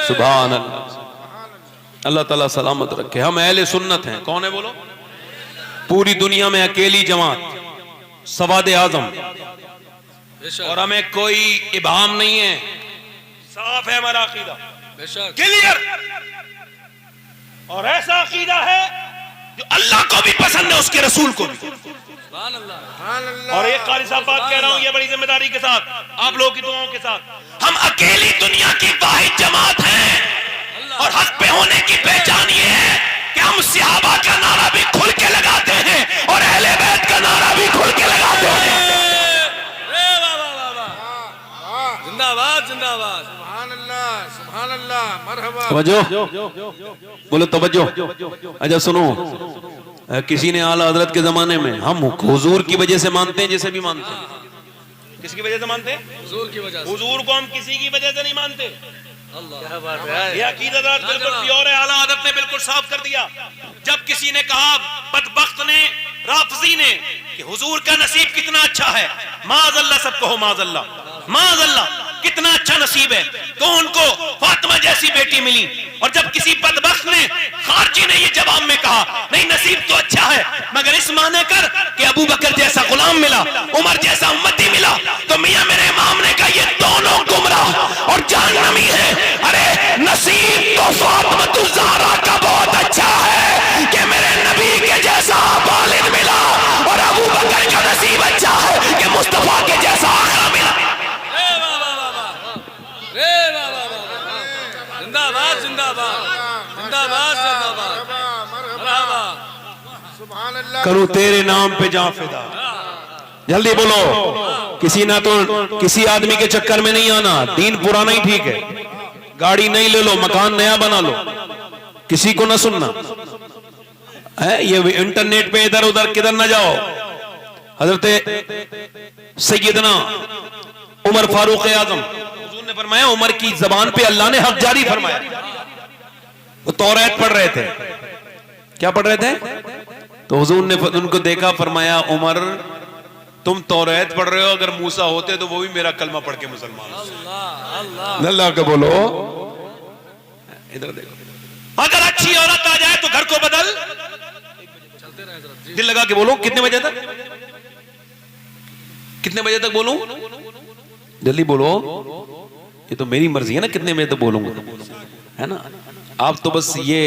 Speaker 1: सुभान अल्लाह, अल्लाह ताला सलामत रखे। हम अहले सुन्नत हैं। कौन है बोलो? पूरी दुनिया में अकेली जमात, सवाद आजम, और हमें कोई इबाम नहीं है, साफ है हमारा अकीदा, क्लियर, और ऐसा अकीदा है जो अल्लाह को भी पसंद है, उसके रसूल को भी। और एक कारी साहब बात कह रहा हूं ये बड़ी जिम्मेदारी के साथ, आप लोगों की दुआओं के साथ, हम अकेली दुनिया की वाहिद जमात हैं, और हक पे होने की पहचान ये है कि हम सहाबा का नारा भी खुल के लगाते हैं और अहले बैत का नारा भी खुल के लगाते हैं।
Speaker 2: जिंदाबाद जिंदाबाद, सुभान अल्लाह सुभान अल्लाह, मरहबा।
Speaker 1: तवज्जो बोलो, तवज्जो। अच्छा सुनो, किसी ने आला हजरत के जमाने में, हम हुजूर की वजह से मानते हैं, जिसे भी मानते हैं, किसकी वजह से मानते हैं?
Speaker 2: हुजूर की वजह से।
Speaker 1: हुजूर को हम किसी की वजह से नहीं मानते।
Speaker 2: क्या बात है,
Speaker 1: ये अकीदत बिल्कुल प्योर है, आला हज़रत ने बिल्कुल साफ कर दिया। जब किसी ने कहा, बदबख्त ने, राफजी ने, कि हुजूर का नसीब कितना अच्छा है, माज़अल्लाह, सबको हो माज़अल्लाह, माज़अल्लाह, कितना अच्छा नसीब है, तो उनको फातिमा जैसी बेटी मिली। और जब किसी बदबख्त ने, खारजी ने, ये जवाब में कहा, नहीं नसीब तो अच्छा है, मगर इस माने कर कि अबू बकर जैसा गुलाम मिला, उमर जैसा उम्मती मिला, तो मियां मेरे इमाम ने कहा ये दोनों गुमराह और जहन्नमी है। अरे नसीब तो फातिमतुल ज़हरा का बहुत अच्छा है कि मेरे नबी के जैसा वालिद मिला, और अबू बकर का नसीब अच्छा है कि मुस्तफा के जैसा आका मिला।
Speaker 2: जिंदाबाद जिंदाबाद, जिंदाबाद जिंदाबाद, मरहबा।
Speaker 3: करूं तेरे नाम पे जान फिदा। जल्दी बोलो, किसी ना तो किसी आदमी के चक्कर में नहीं आना। दीन पुराना ही ठीक है, गाड़ी नहीं ले लो, मकान नया बना लो, किसी को ना सुनना है। ये इंटरनेट पे इधर उधर किधर ना जाओ। हजरत सैयदना उमर फारूक आजम, हुजूर ने फरमाया, उमर की जबान पे अल्लाह ने हक जारी फरमाया। वो तौरात पढ़ रहे थे। क्या पढ़ रहे थे? तो हुजूर ने उनको देखा, फरमाया, उमर तुम तौरात पढ़ रहे हो, अगर मूसा होते तो वो भी मेरा कलमा पढ़ के मुसलमान। अल्लाह का बोलो। इधर देखो, अगर अच्छी औरत आ जाए तो घर को बदल। दिल लगा के बोलो, कितने बजे तक? कितने बजे तक बोलूं? जल्दी बोलो, ये तो मेरी मर्जी है ना कितने बजे तक बोलूंगा, है ना। आप तो बस ये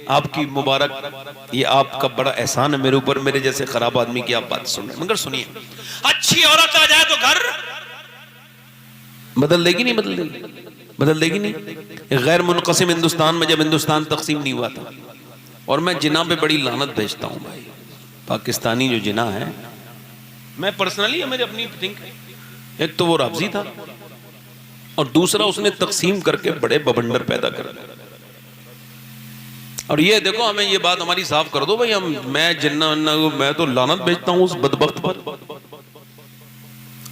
Speaker 3: आपकी मुबारक, ये आपका बड़ा एहसान है मेरे ऊपर, मेरे जैसे खराब आदमी की आप बात सुन रहे हैं। मगर सुनिए, अच्छी औरत आ जाए तो घर बदल देगी नहीं? बदल देगी, बदल देगी नहीं। गैर मुनक़सिम हिंदुस्तान में जब हिंदुस्तान तकसीम नहीं हुआ था, और मैं जिना पे बड़ी लानत भेजता हूं भाई, पाकिस्तानी जो जिना है, मैं पर्सनली, मेरी अपनी थिंक, एक तो वो राबजी था और दूसरा उसने तकसीम करके बड़े बबंडर पैदा कर दिए। और ये देखो, हमें ये बात हमारी साफ कर दो भाई, मैं जिन्ना अन्ना को मैं तो लानत भेजता हूं उस बदबख्त पर,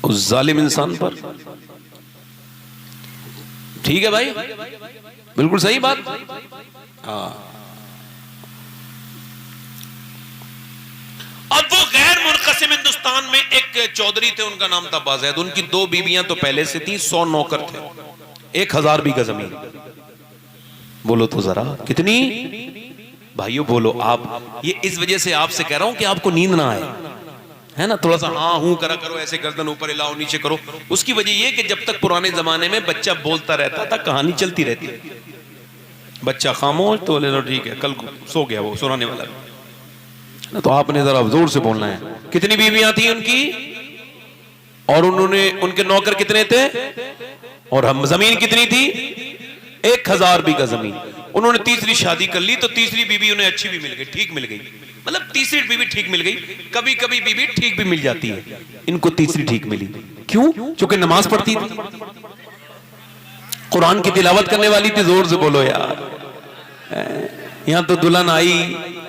Speaker 3: उस जालिम इंसान पर। ठीक है भाई, बिल्कुल सही बात। हाँ, अब वो गैर मुनक़सिम हिंदुस्तान में एक चौधरी थे, उनका नाम था बाज़ैद। उनकी 2 बीवियां तो पहले से थी, 100 नौकर थे, 1000 बीघा जमीन। बोलो तो जरा कितनी भाइयों, बोलो आप। ये इस वजह से आपसे कह रहा हूं कि आपको नींद ना आए, है ना। थोड़ा सा हाँ हूं करा करो, ऐसे गर्दन ऊपर हिलाओ नीचे करो। उसकी वजह ये कि जब तक पुराने जमाने में बच्चा बोलता रहता था, कहानी चलती रहती है। बच्चा खामोश तो ले लो, ठीक है, कल सो गया, वो सुनाने वाला। तो आपने जरा जोर से बोलना है। कितनी बीवियां थी उनकी, और उन्होंने, उनके नौकर कितने थे, और हम जमीन कितनी थी? 1000 बीघा जमीन। उन्होंने तीसरी शादी कर ली, तो तीसरी बीवी उन्हें अच्छी भी मिल गई, ठीक मिल गई। मतलब तीसरी बीवी ठीक मिल गई। कभी कभी बीवी ठीक भी मिल जाती है, इनको तीसरी ठीक मिली। क्यों? क्योंकि नमाज पढ़ती थी, कुरान की तिलावत करने वाली थी। जोर से बोलो यार। यहां तो दुल्हन आई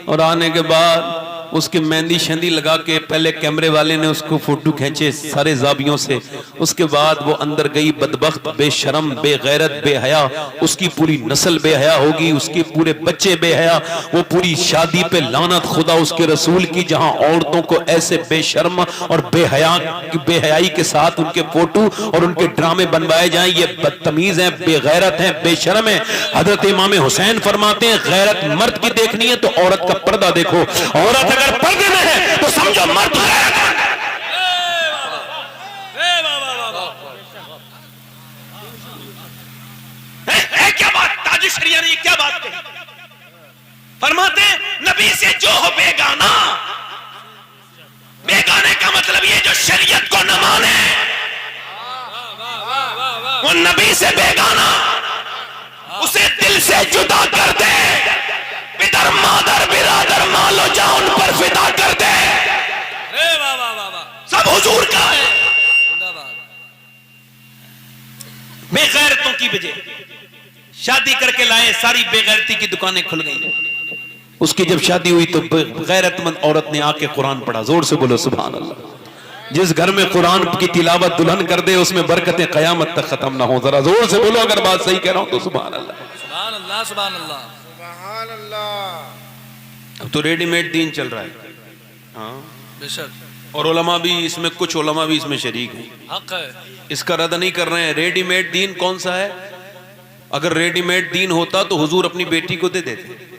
Speaker 3: और आने के बाद उसके मेहंदी शंदी लगा के, पहले कैमरे वाले ने उसको फोटो खींचे सारे जाबियों से, उसके बाद वो अंदर गई, बदबख्त, बेशरम, बेगैरत, बेहया। उसकी पूरी नस्ल बेहया होगी, उसके पूरे बच्चे बेहया। वो पूरी शादी पे लानत खुदा उसके रसूल की, जहां औरतों को ऐसे बेशर्म और बेहयाई के साथ उनके फोटो और उनके ड्रामे बनवाए जाएं। ये बदतमीज हैं, बेगैरत हैं, बेशर्म हैं। हजरत इमाम हुसैन फरमाते हैं, गैरत मर्द की देखनी है तो औरत का पर्दा देखो। औरत अगर पर्दे में है तो समझो मर्द है। क्या बात, ताज शरिया ने क्या बात कही? फरमाते नबी से जो हो बेगाना, बेगाने का मतलब ये जो शरीयत को न माने, वो नबी से बेगाना, उसे दिल से जुदा कर दे। पितर मादर बिरादर मालो जा उन पर फिदा कर दे। सब हुजूर का है। बेगैरतों की वजह शादी करके लाए, सारी बेगैरती की दुकानें खुल गई। उसकी जब शादी हुई तो गैरतमंद औरत ने आके कुरान पढ़ा। जोर से बोलो सुभान अल्लाह। जिस घर में कुरान की तिलावत दुल्हन कर दे, उसमें बरकतें कयामत तक खत्म ना हो। जरा जोर से बोलो, अगर बात सही कह रहा हूं तो सुभान अल्लाह,
Speaker 2: सुभान अल्लाह, सुभान अल्लाह।
Speaker 3: अब तो रेडीमेड दीन चल रहा है। हाँ
Speaker 2: बेशक,
Speaker 3: और उलमा भी इसमें, कुछ उलमा भी इसमें शरीक हैं।
Speaker 2: हक है,
Speaker 3: इसका रद्द नहीं कर रहे हैं। रेडीमेड दीन कौन सा है? अगर रेडीमेड दीन होता तो हुजूर अपनी बेटी को दे देते।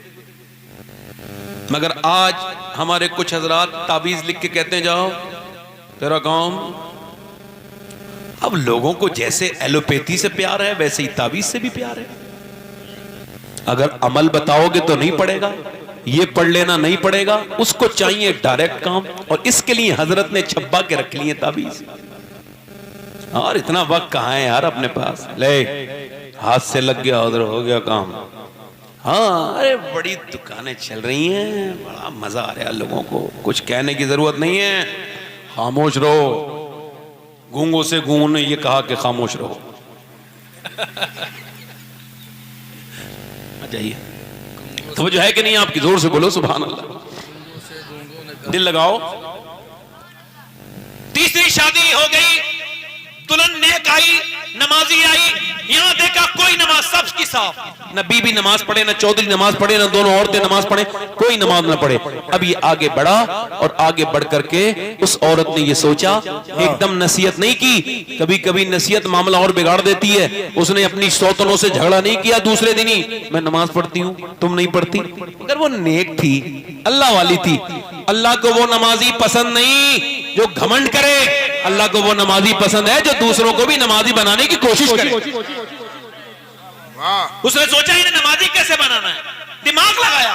Speaker 3: मगर आज हमारे कुछ हजरात ताबीज लिख के कहते हैं जाओ तेरा काम। अब लोगों को जैसे एलोपैथी से प्यार है, वैसे ही ताबीज से भी प्यार है। अगर अमल बताओगे तो नहीं पड़ेगा, ये पढ़ लेना नहीं पड़ेगा, उसको चाहिए डायरेक्ट काम। और इसके लिए हजरत ने छब्बा के रख लिए ताबीज। और इतना वक्त कहां है यार अपने पास? ले हाथ से लग गया, उधर हो गया काम। हाँ, अरे बड़ी दुकानें चल रही हैं, बड़ा मजा आ रहा है लोगों को, कुछ कहने की जरूरत नहीं है, खामोश रहो। गूंगों से गूंगों ने ये कहा कि खामोश रहो। जाइए, तो जो है कि नहीं आपकी, जोर से बोलो सुभान अल्लाह, दिल लगाओ। तीसरी शादी हो गई, दुल्हन नेक आई, नमाजी आई, यहां देखा कोई नमाज सबकी साफ, न बीबी नमाज पढ़े, न चौधरी नमाज पढ़े, न दोनों औरतें नमाज पढ़े, कोई नमाज न पढ़े। अब ये आगे बढ़ा और आगे बढ़ करके उस औरत ने ये सोचा, एकदम नसीहत नहीं की, कभी कभी नसीहत मामला और बिगाड़ देती है। उसने अपनी सौतनों से झगड़ा नहीं किया दूसरे दिन ही, मैं नमाज पढ़ती हूं तुम नहीं पढ़ती। अगर वो नेक थी, अल्लाह वाली थी, अल्लाह को वो नमाजी पसंद नहीं जो घमंड करे, अल्लाह को वो नमाजी पसंद है जो दूसरों को भी नमाजी बनाने की कोशिश करे। उसने सोचा इन्हें नमाजी कैसे बनाना है, दिमाग लगाया।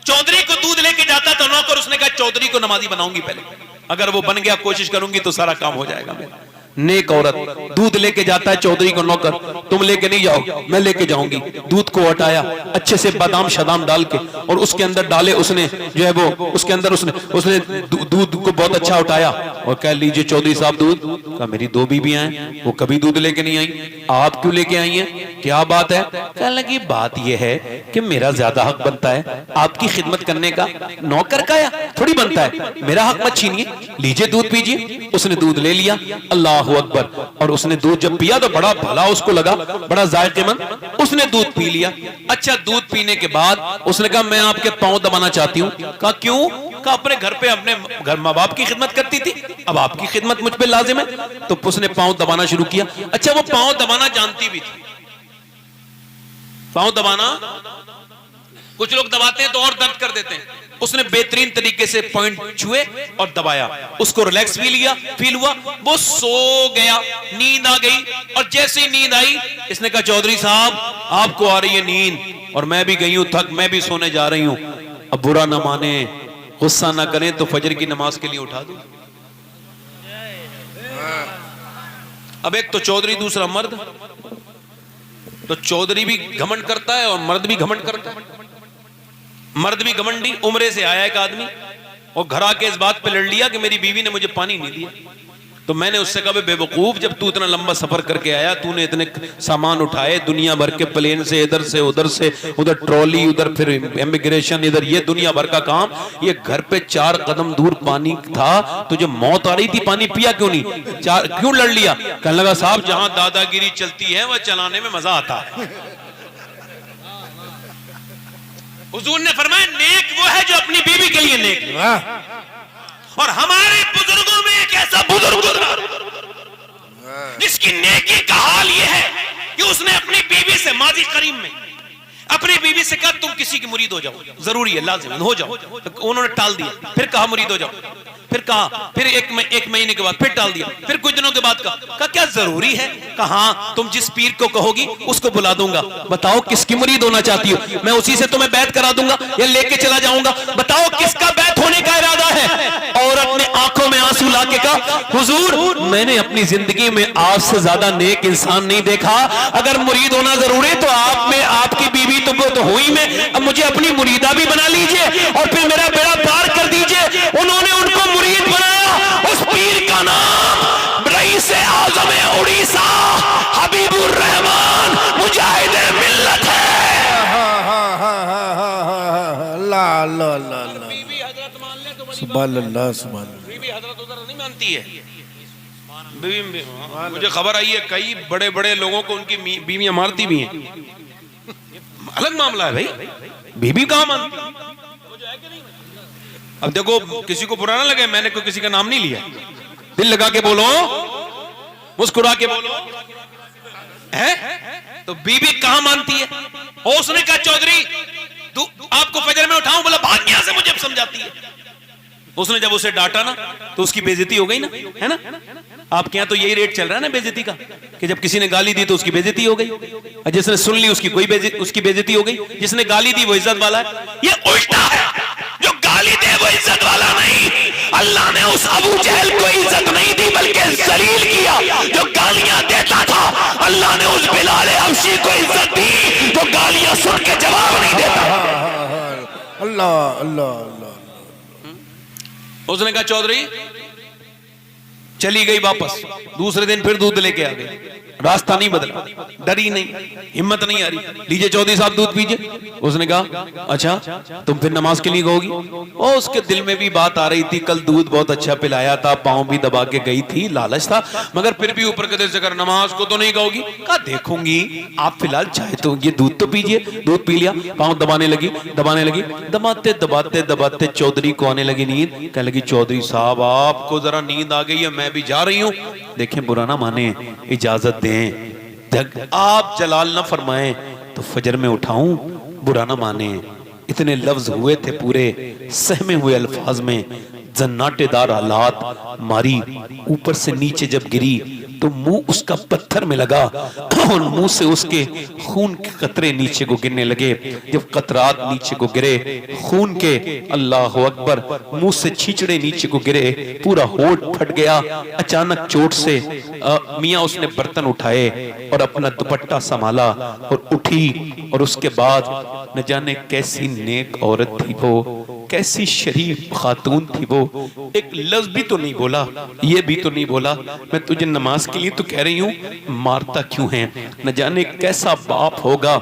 Speaker 3: चौधरी को दूध लेके जाता तो नौकर, उसने कहा चौधरी को नमाजी बनाऊंगी पहले, अगर वो बन गया कोशिश करूंगी तो सारा काम हो जाएगा मेरा। नेक औरत, दूध लेके जाता है चौधरी को नौकर, तुम लेके नहीं जाओ मैं लेके जाऊंगी। दूध को हटाया, अच्छे से बादाम शदाम डाल के और उसके अंदर डाले, उसने जो है वो उसके अंदर उसने दूध को बहुत अच्छा उठाया और कह लीजिए चौधरी साहब दूध। कहा मेरी दो बीबियां हैं, वो कभी दूध लेके नहीं आई, आप क्यों लेके आई हैं, क्या बात है। कहने लगी बात यह है कि मेरा ज्यादा हक बनता है आपकी खिदमत करने का, नौकर का थोड़ी बनता है, मेरा हक मत छीनिए, लीजिए दूध पीजिए। उसने दूध ले लिया, अल्लाह अकबर, और उसने दूध जब पिया तो बड़ा भला उसको लगा, बड़ा जायकेमंद, उसने दूध पी लिया। अच्छा, दूध पीने के बाद उसने कहा मैं आपके पांव दबाना चाहती हूँ। कहा क्यों। कहा अपने घर पे अपने घर माँ बाप की खिदमत करती थी, अब आपकी खिदमत मुझ पे लाजिम है। तो उसने पांव दबाना शुरू किया। अच्छा, वो पांव दबाना जानती भी थी, पांव दबाना कुछ लोग दबाते हैं तो और दर्द कर देते हैं, उसने बेहतरीन तरीके से पॉइंट छुए और दबाया, उसको रिलैक्स फील हुआ, वो सो गया, नींद आ गई। और जैसे ही नींद आई, इसने कहा चौधरी साहब आपको आ रही है नींद और मैं भी गई हूं थक, मैं भी सोने जा रही हूं। अब बुरा ना माने, गुस्सा ना करें तो फजर की नमाज के लिए उठा दो। अब एक तो चौधरी, दूसरा मर्द, तो चौधरी भी घमंड करता है और मर्द भी घमंड करता है। मर्द भी घमंडी, उम्रे से आया एक आदमी और घर आके इस बात पे लड़ लिया कि मेरी बीवी ने मुझे पानी नहीं दिया। तो मैंने उससे कहा बेवकूफ, जब तू इतना लंबा सफर करके आया, तूने इतने सामान उठाए दुनिया भर के, प्लेन से इधर से उधर ट्रॉली, उधर फिर इमिग्रेशन, इधर ये दुनिया भर का काम, ये घर पे 4 कदम दूर पानी था, तुझे मौत आ रही थी, पानी पिया क्यों नहीं, क्यों लड़ लिया। कहने लगा साहब जहां दादागिरी चलती है वह चलाने में मजा आता है। हुजूर ने फरमाया नेक वो है जो अपनी बीवी के लिए नेक है। और हमारे बुजुर्गों में एक ऐसा बुजुर्ग जिसकी नेकी का हाल यह है कि उसने अपनी बीवी से, माजी करीम में अपनी बीवी से कहा तुम किसी की मुरीद हो जाओ, जरूरी है, लाजिम हो जाओ। तो उन्होंने टाल दिया, फिर कहा मुरीद हो जाओ, फिर कहा, फिर एक महीने के बाद फिर टाल दिया, फिर कुछ दिनों के बाद कहा क्या जरूरी है। कहा तुम जिस पीर को कहोगी उसको बुला दूंगा, बताओ किसकी मुरीद होना चाहती हो, मैं उसी से तुम्हें बैत करा दूंगा या लेके चला जाऊंगा, बताओ किसका बैत होने का इरादा है। औरत ने आंखों में आंसू लाके कहा हुजूर मैंने अपनी जिंदगी में आपसे ज्यादा नेक इंसान नहीं देखा, अगर मुरीद होना जरूरी तो आप में आपकी बीवी तो हुई मैं, अब मुझे अपनी मुरीदा भी बना लीजिए और फिर मेरा बेड़ा पार कर दीजिए। उन्होंने उनको मुरीद बनाया, उस पीर का नाम रईस आज़म उड़ीसा हबीबुर रहमान मुजाहिद मिल्लत है।
Speaker 2: अल्लाह अल्लाह अल्लाह, बीवी हजरत मान ले तो सुभान अल्लाह सुभान अल्लाह।
Speaker 3: बीवी हजरत उधर नहीं मानती है, बीवी मुझे खबर आई है कई बड़े बड़े लोगों को उनकी बीवियां मारती भी हैं, अलग मामला है भाई, बीबी कहां मानती। अब देखो किसी को बुरा ना लगे, मैंने कोई किसी का नाम नहीं लिया, दिल लगा के बोलो, मुस्कुरा के बोलो, है तो बीबी कहां मानती है। और उसने कहा चौधरी आपको फजर में उठाऊं, बोला भाग यहां से, मुझे अब समझाती है। उसने जब उसे डांटा ना तो उसकी बेइज्जती हो गई ना, है ना। आपके यहाँ तो यही रेट चल रहा है ना बेइज्जती का, कि जब किसी ने गाली दी तो उसकी बेइज्जती हो गई, और जिसने सुन ली उसकी उसकी बेइज्जती हो गई, जिसने गाली दी वो इज्जत वाला है। ये उल्टा है, जो गाली दे वो इज्जत वाला नहीं। अल्लाह ने उस अबू जहल को इज्जत नहीं दी बल्कि जलील किया, जो गालियां देता था।
Speaker 1: अल्लाह ने उस बिलाल हबशी को इज्जत दी जो गालियां सुन के जवाब नहीं देता।
Speaker 4: अल्लाह अल्लाह अल्लाह।
Speaker 3: उसने कहा चौधरी, चली गई वापस। दूसरे दिन फिर दूध लेके आ गई, रास्ता नहीं बदला, डरी नहीं, हिम्मत नहीं आ रही। लीजिए चौधरी साहब दूध पीजिए। उसने कहा अच्छा तुम फिर नमाज के लिए गओगी? ओ उसके दिल में भी बात आ रही थी, कल दूध बहुत अच्छा पिलाया था, पाँव भी दबा के गई थी, लालच था, मगर फिर भी ऊपर के दिल से कर नमाज को तो नहीं गओगी। कहा देखूंगी, आप फिलहाल चाहे तो ये दूध तो पीजिए। दूध पी लिया, पाँव दबाने लगी, दबाते दबाते दबाते चौधरी को आने लगी नींद। कहने लगी चौधरी साहब आपको जरा नींद आ गई है, मैं भी जा रही हूँ। देखें बुरा ना माने, इजाजत दें, आप जलाल ना फरमाएं तो फजर में उठाऊं, बुरा ना माने। इतने लफ्ज हुए थे पूरे सहमे हुए अल्फाज में, जन्नाटेदार हालात, मारी ऊपर से नीचे जब गिरी तो मुंह उसका पत्थर में लगा और मुंह से उसके खून के कतरे नीचे को गिरने लगे। जब कतरात नीचे को गिरे खून के, अल्लाह अकबर, मुंह से छींचड़े नीचे को गिरे, पूरा होठ फट गया। अचानक चोट से मियाँ उसने बर्तन उठाए और अपना दुपट्टा संभाला और उठी। और उसके बाद न जाने कैसी नेक औरत थी वो, कैसी शरीफ खातून थी वो, एक लफ्ज भी तो नहीं बोला, ये भी तो नहीं बोला मैं तुझे नमाज के लिए तो कह रही हूँ, मारता क्यों है? न जाने कैसा बाप होगा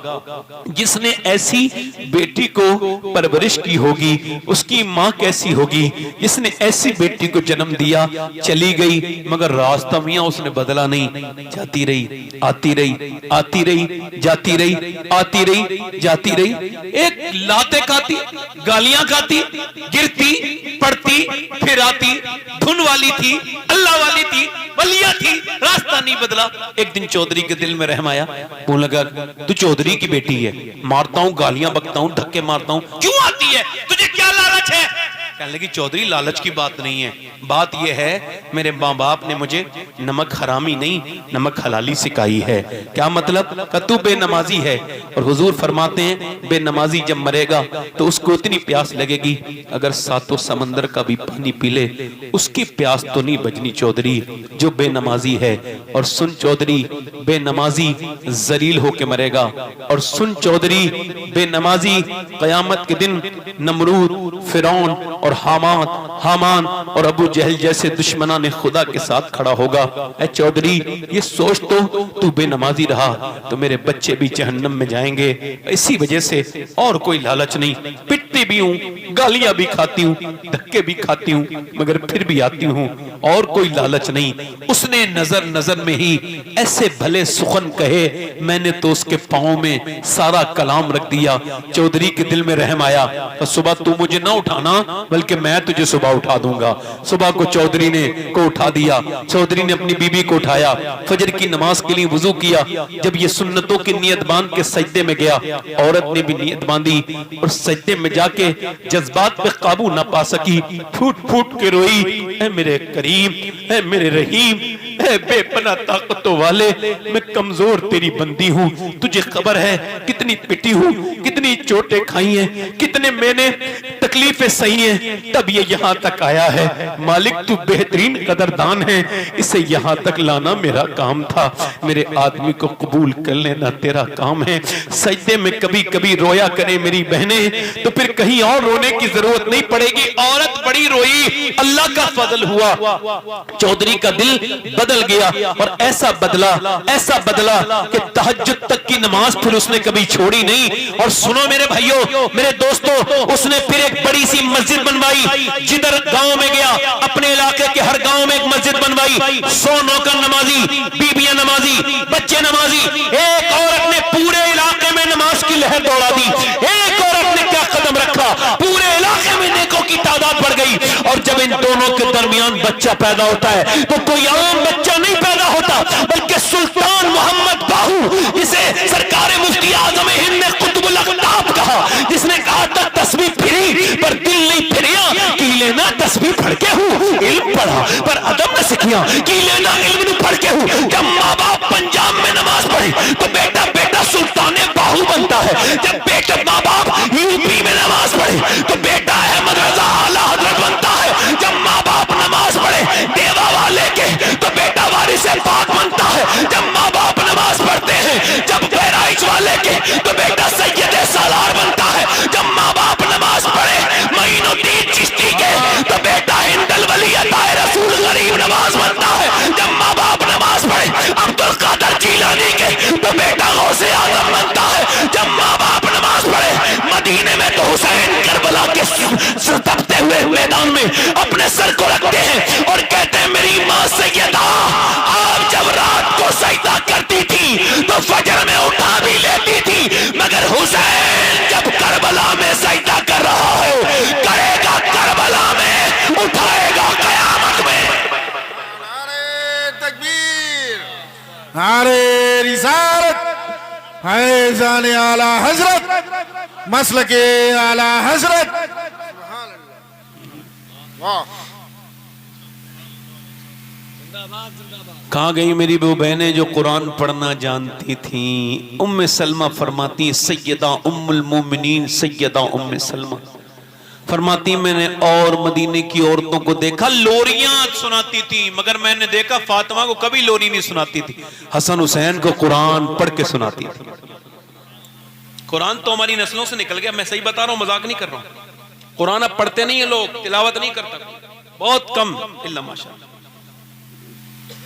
Speaker 3: जिसने ऐसी बेटी को परवरिश की होगी, उसकी माँ कैसी होगी जिसने ऐसी बेटी को जन्म दिया। चली गई मगर रास्ता मियाँ उसने बदला नहीं, जाती रही, आती रही, आती रही, जाती रही, आती रही, जाती रही। एक लाते खाती, गालियां खाती, गिरती, पड़ती, फिर आती, धुन वाली थी, अल्लाह वाली थी, वलिया थी, रास्ता नहीं बदला। एक दिन चौधरी के दिल में रहम आया, बोलने लगा तू चौधरी की बेटी है, मारता हूं, गालियां बकता हूं, धक्के मारता हूं, क्यों आती है, तुझे क्या लालच है? कहने लगी चौधरी लालच की बात नहीं है, बात यह है मेरे माँ बाप ने मुझे नमक हरामी नहीं नमक हलाली सिखाई है। क्या मतलब? तू बेनमाजी है। और हुजूर फरमाते हैं बेनमाजी जब मरेगा तो उसको इतनी प्यास लगेगी अगर सातों समंदर का भी पानी पी ले उसकी प्यास तो नहीं बजनी चौधरी जो बेनमाजी है। और सुन चौधरी, बेनमाजी जलील होके मरेगा। और सुन चौधरी, बेनमाजी क़यामत के दिन नमरूद, फिरौन और हामान और अबू जहल जैसे दुश्मना ने खुदा के साथ खड़ा होगा। ऐ चौधरी ये सोच तो, तू बेनमाजी रहा तो मेरे बच्चे भी जहन्नम में जाएंगे, इसी वजह से, और कोई लालच नहीं। पिटती भी हूँ, गालियां भी खाती हूँ, धक्के भी खाती हूँ, मगर फिर भी आती हूँ, और कोई लालच नहीं। उसने नजर नजर में ही ऐसे भले सुखन कहे, मैंने तो उसके पाँव में सारा कलाम रख दिया। चौधरी के दिल में रहम आया, तो सुबह तू मुझे ना उठाना बल्कि मैं तुझे सुबह उठा दूंगा। सुबह को चौधरी ने को उठा दिया। चौधरी ने अपनी बीबी को उठाया, फजर की नमाज के लिए वुजू किया। जब ये सुन्नतों की नियत बांध के सजदे में गया, औरत ने भी नियत बांधी और सजदे में जाके जज्बात पे काबू ना पा सकी, फूट फूट के रोई, ऐ मेरे करीम, ऐ मेरे रहीम, ऐ बेपना ताकतों वाले, मैं कमजोर तेरी बंदी हूँ, तुझे खबर है कितनी पिटी हूँ, कितनी चोटें खाई हैं, कितने मैंने तकलीफें सही हैं, तब ये यहाँ तक आया है। मालिक तू बेहतरीन कदरदान है, इसे यहाँ तक लाना मेरा काम था, मेरे आदमी को कबूल कर लेना तेरा काम है। सजदे में कभी कभी रोया करे मेरी बहनें तो फिर कहीं और रोने की जरूरत नहीं पड़ेगी। औरत बड़ी रोई, अल्लाह का फजल हुआ, चौधरी का दिल बदल गया और ऐसा बदला कि तहज्जुद तक की नमाज फिर उसने कभी छोड़ी नहीं। और सुनो मेरे भाइयों, मेरे दोस्तों, उसने फिर एक बड़ी सी मस्जिद बनवाई। जिधर गांव में गया, अपने इलाके के हर गांव में एक मस्जिद बनवाई। 100 नौकर नमाजी, बीबियां नमाजी, बच्चे नमाजी। एक औरत ने पूरे इलाके में नमाज की लहर दौड़ा दी। एक औरत ने क्या कदम रखा, पूरे इलाके में नेकों की तादाद बढ़ गई। और जब इन दोनों के दरमियान बच्चा पैदा होता है तो कोई आम बच्चा नहीं पैदा होता, बल्कि सुल्तान मोहम्मद बाहू, जिसे सरकार मुफ्ती आजम हिंद ने कुतुबुल अख्ताब कहा, जिसने कहा था तस्बीह फिरी पर दिल नहीं फिरिया, की लेना तस्बीह पढ़ के हूँ, इल्म पढ़ा पर अदब न सीखिया, की लेना इल्म पढ़ के हूँ। जब माँ बाप पंजाब में नमाज पढ़े तो बेटा बेटा सुल्तान बाहू बनता है। जब बेटा माँ बाप यूपी में नमाज पढ़े तो बेटा अहमद रजा आला हजरत बनता है। जब माँ बाप नमाज पढ़े देवा वाले के तो बेटा वारिस पाक बनता है। जब माँ बाप नमाज
Speaker 1: सालार बनता है जब माँ बाप नमाज पढ़े। मोइनुद्दीन चिश्ती के तो बेटा हिंदल वली अताए रसूल गरीब नवाज बनता है जब माँ बाप नमाज पढ़े। अब्दुल कादर जीलानी के तो बेटा गौसे आजम बनता है जब माँ बाप नमाज पढ़े। मदीने में तो हुसैन करबला के तपते हुए मैदान में अपने सर को रखते हैं और कहते हैं मेरी माँ सैयदा आप जब रात को सजदा करती थी तो फजर में उठा भी लेती थी, मगर हुसैन जब करबला में सजदा कर रहा है करेगा करबला में, उठाएगा कयामत में।
Speaker 4: नारे तकबीर, नारे रिसालत, है जाने आला हजरत, मसलके आला हजरत। वाह,
Speaker 1: कहाँ गई मेरी वो बहनें जो कुरान पढ़ना जानती थीं? उम्मे सलमा फरमाती, सैयदा उम्मुल मोमिनीन सैयदा उम्मे सलमा फरमाती मैंने और मदीने की औरतों को देखा लोरियां सुनाती थी, मगर मैंने देखा फातिमा को कभी लोरी नहीं सुनाती थी, हसन हुसैन को कुरान पढ़ के सुनाती थी। कुरान तो हमारी नस्लों से निकल गया, मैं सही बता रहा हूं, मजाक नहीं कर रहा हूं। कुरान अब पढ़ते नहीं है लोग, तिलावत नहीं करता, बहुत कम, इल्ला माशाअल्लाह।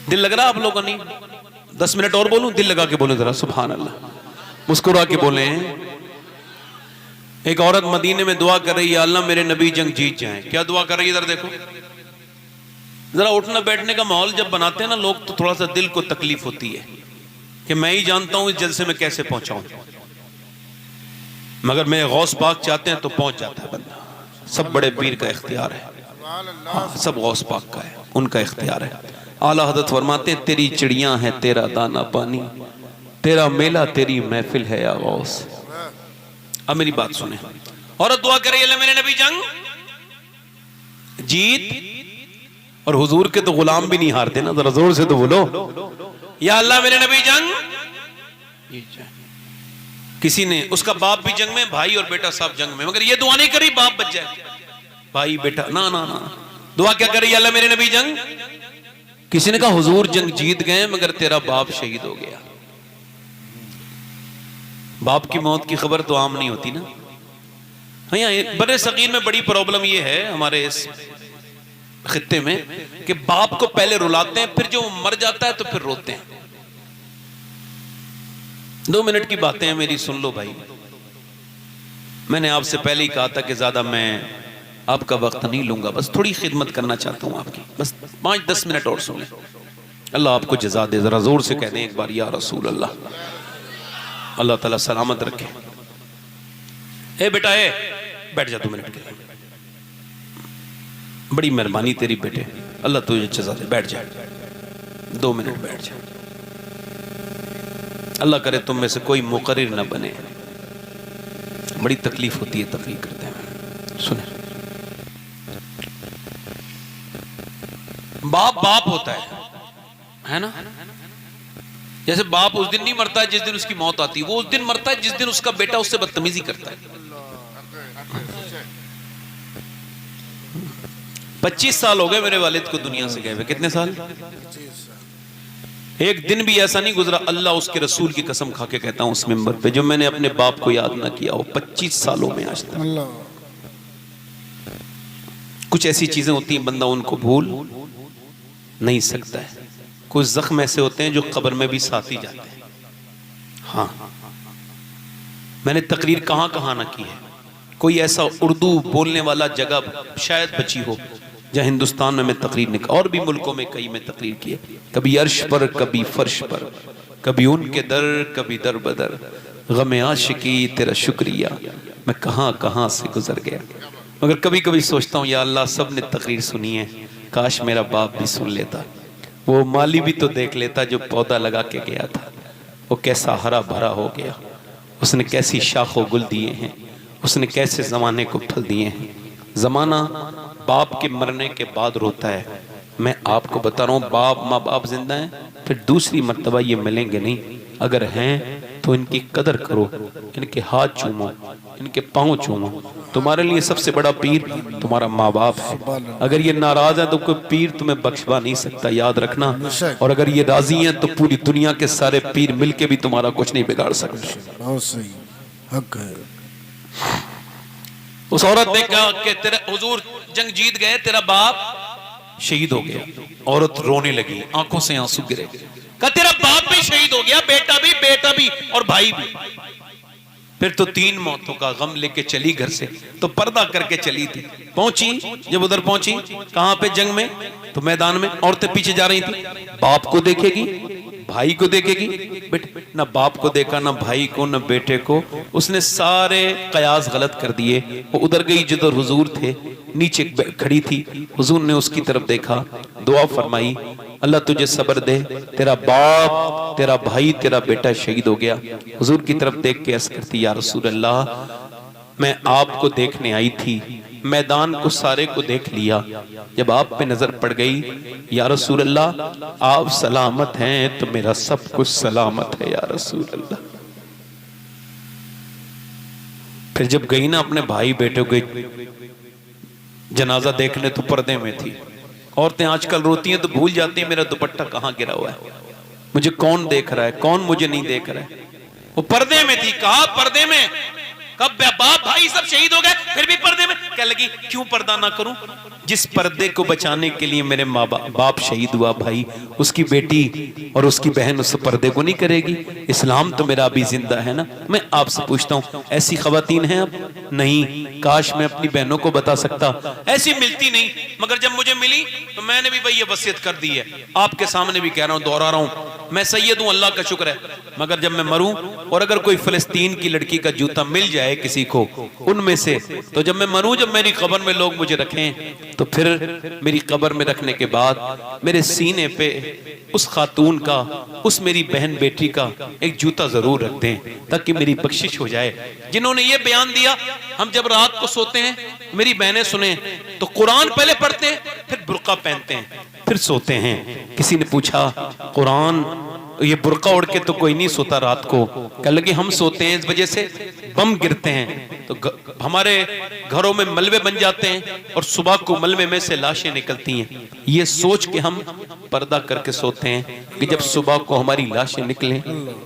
Speaker 1: दिल लग रहा आप लोगों का? नहीं, 10 मिनट और बोलूं? दिल लगा के बोले जरा, सुभान अल्लाह, मुस्कुरा के बोले। एक औरत मदीने में दुआ कर रही है, अल्लाह मेरे नबी जंग जीत जाएं। क्या दुआ कर रही है? इधर देखो जरा। उठना बैठने का माहौल जब बनाते हैं ना लोग, तो थोड़ा सा दिल को तकलीफ होती है कि मैं ही जानता हूं इस जलसे में कैसे पहुंचाऊं, मगर मैं गौस पाक चाहते हैं तो पहुंच जाता है बंदा। सब बड़े पीर का इख्तियार है, हाँ, सब गौस पाक का है, उनका इख्तियार है। आला हज़रत फरमाते हैं तेरी चिड़ियां हैं तेरा दाना पानी, तेरा मेला तेरी महफिल है या गौस। अब मेरी बात सुने, औरत दुआ करे अल्लाह मेरे नबी जंग जीत, और हुजूर के तो गुलाम भी नहीं हारते ना, जरा जोर से तो बोलो, या अल्लाह मेरे नबी जंग। किसी ने, उसका बाप भी जंग में, भाई और बेटा सब जंग में, मगर ये दुआ नहीं करी बाप बच जाए, भाई बेटा, ना ना ना। दुआ क्या करी? अल्लाह मेरे नबी जंग। किसी ने कहा हुजूर जंग जीत गए मगर तेरा बाप शहीद हो गया। बाप की मौत की खबर तो आम नहीं होती ना। हाँ, यहाँ बड़े सगीर में बड़ी प्रॉब्लम ये है हमारे इस खित्ते में कि बाप को पहले रुलाते हैं, फिर जो मर जाता है तो फिर रोते हैं। 2 मिनट की बातें हैं मेरी, सुन लो भाई। मैंने आपसे पहले ही कहा था कि ज्यादा मैं आपका वक्त नहीं लूंगा, बस थोड़ी खिदमत करना चाहता हूं आपकी, बस 5-10 मिनट और सुने। अल्लाह आपको जज़ा दे, जरा जोर से कह दें एक बार, या रसूल अल्लाह। अल्लाह ताला सलामत रखे। ए बेटा, ए बैठ जा 2 मिनट के लिए, बड़ी मेहरबानी तेरी बेटे, अल्लाह तुझे जज़ा दे, बैठ जा 2 मिनट, बैठ जा। अल्लाह करे तुम में से कोई मुकर्रिर ना बने, बड़ी तकलीफ होती है तकरीर करते हैं। सुने, बाप होता है ना, जैसे बाप उस दिन नहीं मरता है जिस दिन उसकी मौत आती है, वो उस दिन मरता है जिस दिन उसका बेटा उससे बदतमीजी करता है। 25 साल हो गए मेरे वालिद को दुनिया से गए हुए। कितने साल? एक दिन भी ऐसा नहीं गुजरा, अल्लाह उसके रसूल की कसम खा के कहता हूं उस मिंबर पे, जो मैंने अपने बाप को याद ना किया हो 25 सालों में आज तक। कुछ ऐसी चीजें होती हैं बंदा उनको भूल नहीं सकता है, कुछ जख्म ऐसे होते हैं जो कब्र में भी साथ ही जाते हैं। हाँ, मैंने तकरीर कहां कहां ना की है, कोई ऐसा उर्दू बोलने वाला जगह शायद बची हो जहां हिंदुस्तान में मैं तकरीर नहीं, और भी मुल्कों में कई में तकरीर की है, कभी अर्श पर, कभी फर्श पर, कभी उनके दर, कभी दर बदर, गम आशिकी तेरा शुक्रिया, मैं कहां कहां से गुजर गया। मगर कभी कभी सोचता हूँ या अल्लाह सब ने तकरीर सुनी है, काश मेरा बाप भी सुन लेता, वो माली भी तो देख लेता जो पौधा लगा के गया था, वो कैसा हरा भरा हो गया, उसने कैसी शाखों गुल दिए हैं, उसने कैसे जमाने को फल दिए हैं। जमाना बाप के मरने के बाद रोता है। मैं आपको बता रहा हूँ, बाप माँ बाप जिंदा हैं, फिर दूसरी मर्तबा ये मिलेंगे नहीं, अगर हैं तो इनकी कदर करो, इनके हाथ चूमो, इनके पाँव चूमो। तुम्हारे लिए सबसे बड़ा पीर तुम्हारा माँ बाप है। अगर ये नाराज है तो कोई पीर तुम्हें बख्शवा नहीं सकता, याद रखना। और अगर ये राजी हैं तो पूरी दुनिया के सारे पीर मिलके भी तुम्हारा कुछ नहीं बिगाड़ सकते।
Speaker 4: बहुत सही। हक है।
Speaker 3: उस औरत ने कहा कि तेरा हुजूर जंग जीत गए, तेरा बाप शहीद हो गया। औरत रोने लगी, आंखों से आंसू गिरे। कहा तेरा बाप भी शहीद हो गया, बेटा भी और भाई भी। फिर तो 3 मौतों का गम लेके चली घर से, तो पर्दा करके चली थी। पहुंची, जब उधर पहुंची, कहां पे? जंग में। तो मैदान में औरतें पीछे जा रही थी। बाप को देखेगी, भाई को देखेगी, बेटे ना बाप को देखा, ना भाई को, ना बेटे को। उसने सारे कयास गलत कर दिए। वो उधर गई जिधर हुजूर थे, नीचे खड़ी थी। हुजूर ने उसकी तरफ देखा, दुआ फरमाई, अल्लाह तुझे सब्र दे, तेरा बाप, तेरा भाई, तेरा बेटा शहीद हो गया। हुजूर की तरफ देख के अर्ज़ करती, या रसूल अल्लाह, मैं आपको देखने आई थी, मैदान को सारे को देख लिया, जब आप पे नजर पड़ गई, या रसूल अल्लाह आप सलामत हैं तो मेरा सब कुछ सलामत है या रसूल अल्लाह। फिर जब गई ना अपने भाई बेटों के जनाजा देखने, तो पर्दे में थी। औरतें आजकल रोती हैं तो भूल जाती हैं मेरा दुपट्टा कहां गिरा हुआ है, मुझे कौन देख रहा है, कौन मुझे नहीं देख रहा है। वो पर्दे में थी। कहा पर्दे में? कब बाप भाई सब शहीद हो गए, फिर भी पर्दे में? क्या लगी क्यों पर्दा ना करूं? जिस पर्दे को बचाने के लिए मेरे माँ बाप शहीद हुआ, भाई, उसकी बेटी और उसकी बहन उस पर्दे को नहीं करेगी। इस्लाम तो मेरा अभी जिंदा है ना। मैं आपसे पूछता हूँ, ऐसी खवातीन हैं अब? नहीं। काश मैं अपनी बहनों को बता सकता, ऐसी मिलती नहीं, मगर जब मुझे मिली तो मैंने भी भाई ये वसीयत कर दी है। आपके सामने भी कह रहा हूँ, दोहरा रहा हूँ, मैं सैयद हूँ, अल्लाह का शुक्र है, मगर जब मैं मरूं और अगर कोई फिलिस्तीन की लड़की का जूता मिल जाए किसी को उनमें से, तो जब मैं मरूं, जब मेरी कब्र में लोग मुझे रखें, तो फिर मेरी कब्र में रखने के बाद मेरे सीने पे उस खातून का, उस मेरी बहन बेटी का एक जूता जरूर रख दें, ताकि मेरी बख्शिश हो जाए। जिन्होंने ये बयान दिया, हम जब रात को सोते हैं, मेरी बहनें सुने, तो कुरान पहले पढ़ते हैं, फिर बुर्का पहनते हैं, फिर सोते हैं। किसी ने पूछा, कुरान, ये बुर्का ओढ़ के तो कोई नहीं सोता रात को। कह लगे हम सोते हैं, इस वजह से बम गिरते हैं तो हमारे घरों में मलबे बन जाते हैं और सुबह को मलबे में से लाशें निकलती हैं। ये सोच के हम पर्दा करके सोते हैं कि जब सुबह को हमारी लाशें निकलें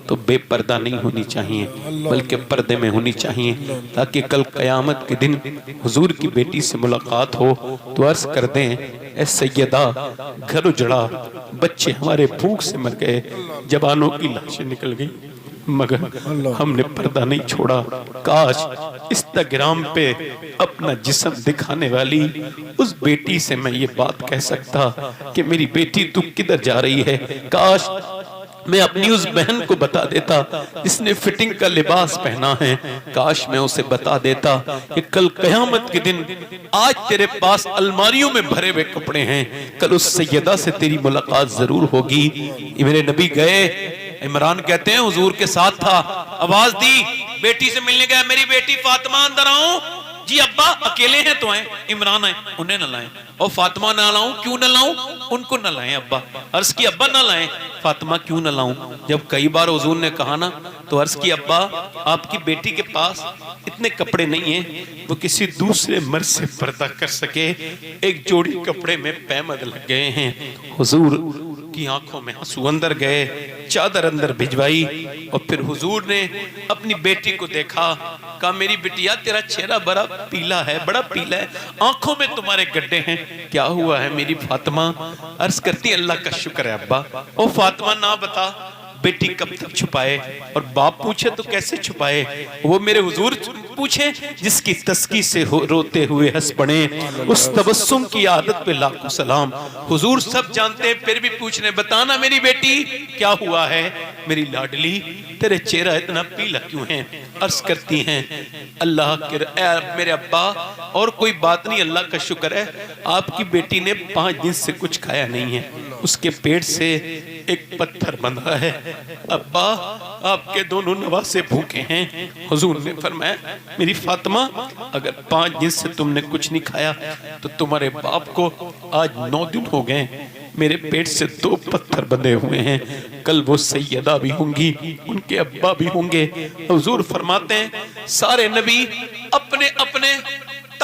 Speaker 3: तो बेपर्दा नहीं होनी चाहिए, बल्कि पर्दे में होनी चाहिए, ताकि कल कयामत के दिन हुजूर की बेटी से मुलाकात हो तो अर्ज कर दें, ए सैयदा, घर उजड़ा, बच्चे हमारे भूख से मर गए, जवानों की लाशें निकल गई, मगर हमने पर्दा नहीं छोड़ा। काश इंस्टाग्राम पे अपना जिस्म दिखाने वाली उस बेटी से मैं ये बात कह सकता कि मेरी बेटी तू किधर जा रही है। काश मैं अपनी उस बहन को बता देता जिसने फिटिंग का लिबास पहना है, काश मैं उसे बता देता कि कल कयामत के दिन, आज तेरे पास अलमारियों में भरे हुए कपड़े हैं, कल उस सैयदा से तेरी मुलाकात जरूर होगी। मेरे नबी गए, इमरान कहते हैं हुजूर के साथ था, आवाज दी, बेटी से मिलने गया, मेरी बेटी फातिमा अंदर आऊं? जी अब्बा अकेले हैं तो हैं, इमरान है, उन्हें न लाएं। और फातिमा ना लाऊं? क्यों न लाऊं? उनको न लाएं अब्बा। अर्ज की अब्बा न लाएं, फातिमा क्यों न लाऊं? जब कई बार हुजूर ने कहा ना, तो अर्ज की अब्बा आपकी बेटी के पास इतने कपड़े नहीं हैं वो किसी दूसरे मर्द से पर्दा कर सके, एक जोड़ी कपड़े में पैमद लग गए हैं। हुजूर की आंखों में आंसू अंदर गए, चादर अंदर भिजवाई और फिर हुजूर ने अपनी बेटी को देखा, कहा मेरी बिटिया तेरा चेहरा बड़ा पीला है, बड़ा पीला है, आंखों में तुम्हारे गड्ढे हैं, क्या हुआ है मेरी फातिमा? अर्ज करती अल्लाह का शुक्र है अब्बा। ओ फातिमा ना बता, बेटी कब तक छुपाए? और बाप पूछे तो कैसे छुपाए? वो मेरे हुजूर पूछे जिसकी तस्की से रोते हुए हंस पड़े, उस तबस्सुम की आदत पे लाखों सलाम। हुजूर सब जानते हैं, फिर भी पूछने, बताना मेरी बेटी क्या हुआ है, मेरी लाडली तेरे चेहरा इतना पीला क्यों है? अर्ज करती हैं अल्लाह के मेरे अब्बा और कोई बात नहीं, अल्लाह का शुक्र है आपकी बेटी ने 5 दिन से कुछ खाया नहीं है, उसके पेट से एक पत्थर बंधा है। अब्बा आपके दोनों नवासे भूखे हैं। हुजूर ने फरमाया मेरी फातिमा अगर 5 दिन से तुमने कुछ नहीं खाया तो तुम्हारे बाप को आज 9 दिन हो गए, मेरे पेट से 2 पत्थर बंधे हुए हैं, कल वो सैयदा भी होंगी, उनके अब्बा भी होंगे। हुजूर फरमाते हैं सारे नबी अपने अपने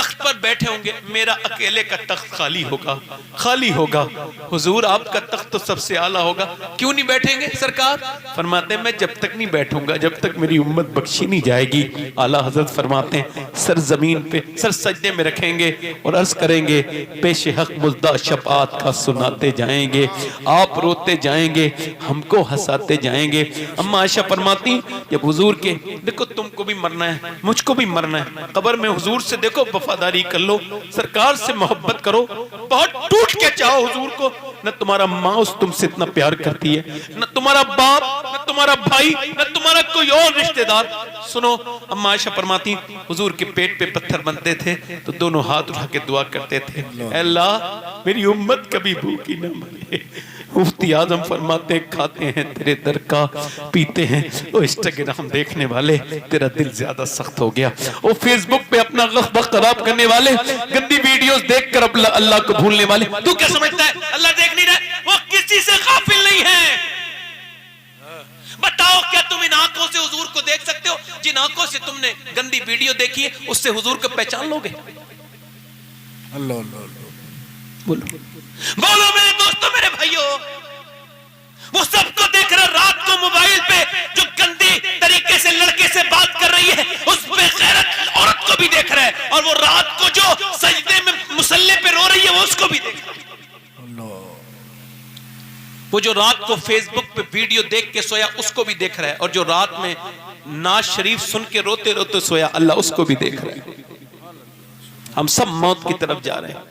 Speaker 3: तख्त पर बैठे होंगे, मेरा अकेले का तख्त खाली होगा, खाली होगा। हुजूर आपका तख्त तो सबसे आला होगा, क्यों नहीं बैठेंगे सरकार? फरमाते हैं मैं जब तक नहीं बैठूंगा जब तक मेरी उम्मत बख्शी नहीं जाएगी। आला हजरत फरमाते हैं सर जमीन पे, सर सजदे में रखेंगे और अर्ज करेंगे पेश हक मुद्दा शफात का सुनाते जाएंगे, आप रोते जाएंगे, हमको हंसाते जाएंगे। अम्मा आयशा फरमाती जब हुजूर के, देखो तुमको भी मरना है, मुझको भी मरना है, कब्र में हुजूर से देखो वफादारी कर लो, सरकार से मोहब्बत करो, बहुत टूट के चाहो हुजूर को। न तुम्हारा माँ उस तुमसे इतना प्यार करती है, न तुम्हारा बाप, न तुम्हारा भाई, न तुम्हारा कोई और रिश्तेदार। सुनो, अम्मा आयशा फरमाती हुजूर के पेट पे पत्थर बनते थे तो दोनों हाथ उठा के दुआ करते थे, अल्लाह मेरी उम्मत कभी भूखी न मरे। मुफ्ती आजम फरमाते खाते हैं तेरे दर का, पीते हैं वो इंस्टाग्राम देखने वाले, तेरा दिल ज्यादा सख्त हो गया। वो फेसबुक पे अपना वक्त खराब करने वाले, गंदी वीडियोस देखकर अल्लाह को भूलने वाले। तू क्या समझता है अल्लाह देख नहीं रहा? वो किसी से गाफिल नहीं है। बताओ क्या तुम इन आंखों से हुजूर को देख सकते हो? जिन आंखों से तुमने गंदी वीडियो देखी है उससे हुजूर को पहचान लोगे?
Speaker 4: अल्लाह अल्लाह
Speaker 3: बोलो बोलो मेरे दोस्तों, मेरे भाइयों, वो सबको देख रहा रात को मोबाइल पे जो गंदी तरीके से लड़के से बात कर रही है, उस बेगैरत औरत को भी देख रहा है, और वो रात को जो सजदे में मुसल्ले पे रो रही है वो उसको भी देख रहा है। वो जो रात को फेसबुक पे वीडियो देख के सोया उसको भी देख रहा है, और जो रात में नाज शरीफ सुन के रोते रोते सोया अल्लाह उसको भी देख रहा है। हम सब मौत की तरफ जा रहे हैं,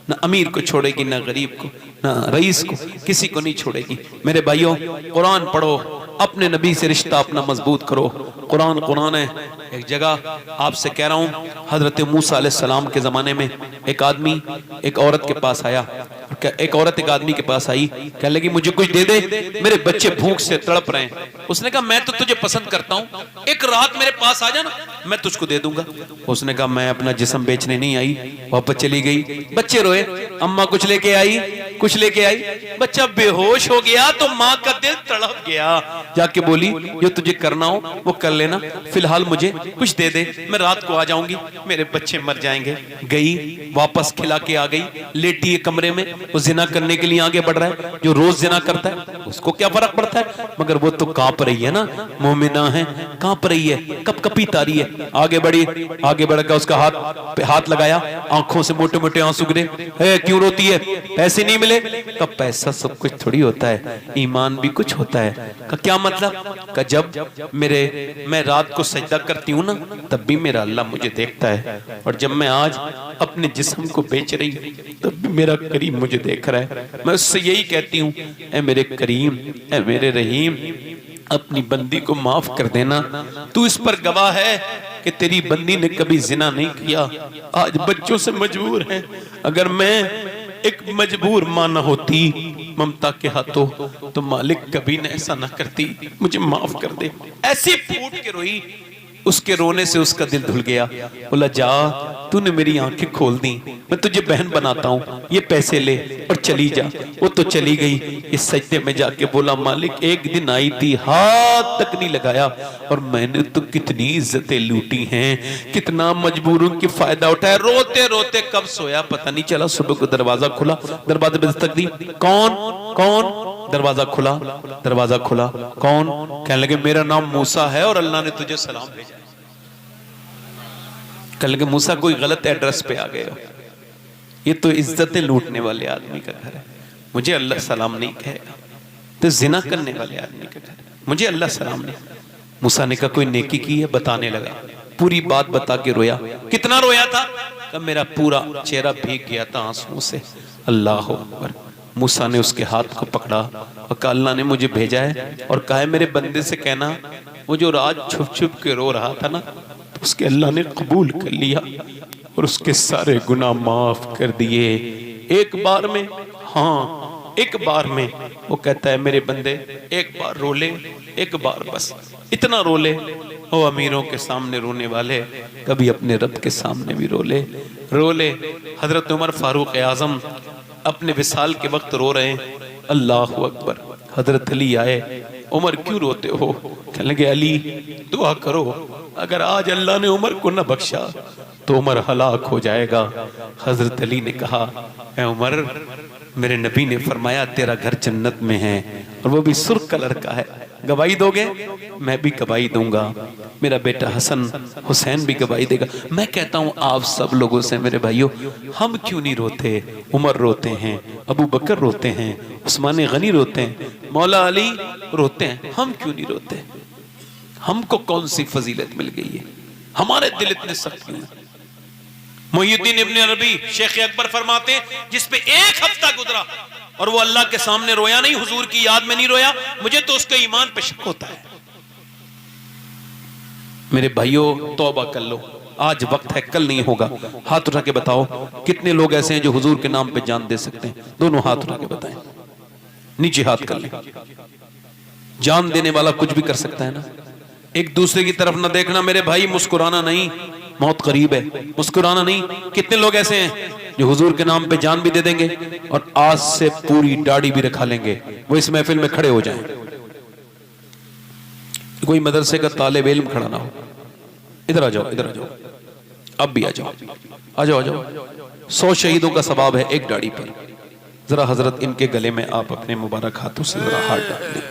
Speaker 3: ना अमीर को छोड़ेगी, ना गरीब को, ना रईस को, किसी को नहीं छोड़ेगी। मेरे भाइयों, कुरान पढ़ो, अपने नबी से रिश्ता अपना मजबूत करो। कुरान कुरान है। एक जगह आपसे कह रहा हूं, हजरत मूसा अलैहिस्सलाम के जमाने में एक आदमी एक औरत के पास आया, एक औरत एक आदमी के पास आई, कहने लगी मुझे कुछ दे दे, मेरे बच्चे भूख से तड़प रहे हैं। उसने कहा मैं तो तुझे पसंद करता हूं, एक रात मेरे पास आ जाना, मैं तुझको दे दूंगा। उसने कहा मैं अपना जिस्म बेचने नहीं आई। वापस चली गई, बच्चे रोए, अम्मा कुछ लेके आई, कुछ लेके आई, बच्चा बेहोश हो गया तो माँ का दिल तड़प गया। जाके बोली जो तुझे करना हो वो कर लेना, फिलहाल मुझे कुछ दे दे, मैं रात को आ जाऊंगी, मेरे बच्चे मर जाएंगे। गई, वापस खिला के आ गई, लेटी है कमरे में, वो जिना करने के लिए आगे बढ़ रहा है। जो रोज जिना करता है उसको क्या फर्क पड़ता है, मगर वो तो कांप रही है ना, मोमिना है, कांप रही है, कप कपी तारी है। आगे बढ़ी, आगे बढ़कर उसका हाथ पे हाथ लगाया, आंखों से मोटे मोटे आंसू गिरे। क्यों रोती है? पैसे नहीं मिले? का पैसा सब कुछ थोड़ी होता है, ईमान भी कुछ होता है। का क्या मतलब? का जब मैं रात को सजदा करती हूँ ना तब भी मेरा अल्लाह मुझे देखता है, और जब मैं आज अपने जिस्म को बेच रही हूँ तब भी मेरा करीम मुझे देख रहा है। मैं उससे यही कहती हूँ, ऐ मेरे करीम, ऐ मेरे रहीम, अपनी बंदी को माफ कर देना। तू इस पर गवाह है कि तेरी बंदी ने कभी जिना नहीं किया, आज बच्चों से मजबूर है। अगर मैं एक मजबूर मां न होती ममता के हाथों तो मालिक कभी न ऐसा न करती, मुझे माफ कर दे। ऐसी फूट के रोई, उसके रोने से उसका दिल धुल गया। बोला जा, तूने मेरी आंखें खोल दी, मैं तुझे बहन बनाता हूँ, ये पैसे ले और चली जा। वो तो चली गई। इस सजदे में जाके बोला मालिक एक दिन आई थी, हाथ तक नहीं लगाया, और मैंने तो कितनी इज्जतें लूटी हैं, कितना मजबूरों की फायदा उठाया। रोते रोते कब सोया पता नहीं चला। सुबह को दरवाजा खुला, दरवाजे पे दस्तक दी, कौन कौन? दरवाजा खुला, दरवाजा खुला, कौन? कहने लगे मेरा नाम मूसा है और अल्लाह ने तुझे सलाम भेजा। कहने लगे मूसा कोई गलत एड्रेस पे आ गए हो, ये तो इज्जतें लूटने वाले आदमी का घर है, मुझे अल्लाह सलाम नहीं कहेगा। तो जिना करने वाले आदमी का घर है, मुझे अल्लाह सलाम नहीं। मूसा ने कहा कोई नेकी की है? बताने लगा, पूरी बात बता के रोया। कितना रोया था? कहा मेरा पूरा चेहरा भीग गया था आंसुओं से। अल्लाह अकबर। मूसा ने उसके हाथ को पकड़ा और कहा अल्लाह ने मुझे भेजा है और कहा है मेरे बंदे से कहना वो जो रात छुप छुप के रो रहा था ना, तो उसके अल्लाह ने कबूल कर लिया और उसके सारे गुनाह माफ कर दिए एक बार में। हाँ, एक बार में। वो कहता है मेरे बंदे एक बार रो ले, एक बार बस, इतना रो ले। ओ अमीरों के सामने रोने वाले, कभी अपने रब के सामने भी रो ले, रो ले। हजरत उमर फारूक आजम अपने विसाल के वक्त रो रहे हैं। अल्लाह अकबर। हजरत अली आए, उमर क्यों रोते हो? कहने लगे अली दुआ करो, अगर आज अल्लाह ने उमर को न बख्शा
Speaker 1: तो उमर हलाक हो जाएगा। हजरत अली ने कहा, ए उमर, मेरे नबी ने फरमाया तेरा घर जन्नत में है और वो भी सुर्ख कलर का है, गवाही दोगे? मैं भी गवाही दूंगा, मेरा बेटा हसन हुसैन भी गवाही देगा। मैं कहता हूं आप सब लोगों से, मेरे भाइयों, हम क्यों नहीं रोते? उमर रोते हैं, अबू बकर रोते हैं, उस्मान गनी रोते हैं, मौला अली रोते हैं, हम क्यों नहीं रोते? हमको कौन सी फजीलत मिल गई है? हमारे दिल इतने सख्त क्यों हैं? मुहियुद्दीन इब्न अरबी शेख अकबर फरमाते हैं, जिस पे एक हफ्ता गुजरा और वो अल्लाह के सामने रोया नहीं, हुजूर की याद में नहीं रोया, मुझे तो उसके ईमान पे शक होता है। मेरे भाइयों, तौबा कर लो, आज वक्त है, कल नहीं होगा। हाथ उठा के बताओ कितने लोग ऐसे हैं जो हुजूर के नाम पे जान दे सकते हैं? दोनों हाथ उठा के बताएं, नीचे हाथ कर लें। जान देने वाला कुछ भी कर सकता है ना? एक दूसरे की तरफ ना देखना मेरे भाई, मुस्कुराना नहीं, मौत करीब है, मुस्कुराना नहीं। कितने लोग ऐसे हैं जो हुजूर के नाम पे जान भी दे देंगे और आज से पूरी दाढ़ी भी रखा लेंगे, वो इस महफिल में खड़े हो जाएं। कोई मदरसे का तालिब इल्म खड़ा ना हो, इधर आ जाओ, इधर आ जाओ, अब भी आ जाओ, आ जाओ, आ जाओ। 100 शहीदों का सवाब है एक दाढ़ी पर। जरा हजरत इनके गले में आप अपने मुबारक हाथों से जरा हाथ डाल दें।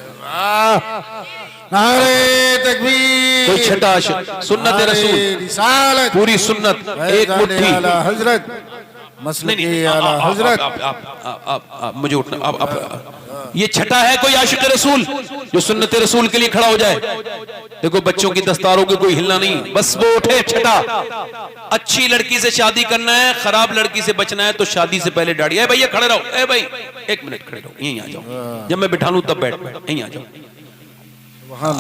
Speaker 4: नारे तकबीर,
Speaker 1: कोई छठा सुन्नत रसूल,
Speaker 4: रिसालत,
Speaker 1: पूरी सुन्नत, एक मुट्ठी।
Speaker 4: आला हजरत, मसलक आला हजरत।
Speaker 1: आप मुझे उठना, आप ये छठा है कोई आशिक रसूल जो सुन्नत रसूल के लिए खड़ा हो जाए? देखो बच्चों की दस्तारों के कोई हिलना नहीं, बस वो उठे। छठा, अच्छी लड़की से शादी करना है, खराब लड़की से बचना है तो शादी से पहले दाढ़ी। ए भैया खड़े रहो, ए भाई एक मिनट खड़े रहो, यहीं आ जाओ, जब मैं बिठा लूं तब बैठ, यहीं आ जाओ।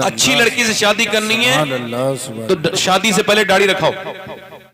Speaker 1: अच्छी लड़की से शादी करनी है तो शादी से पहले दाढ़ी रखाओ।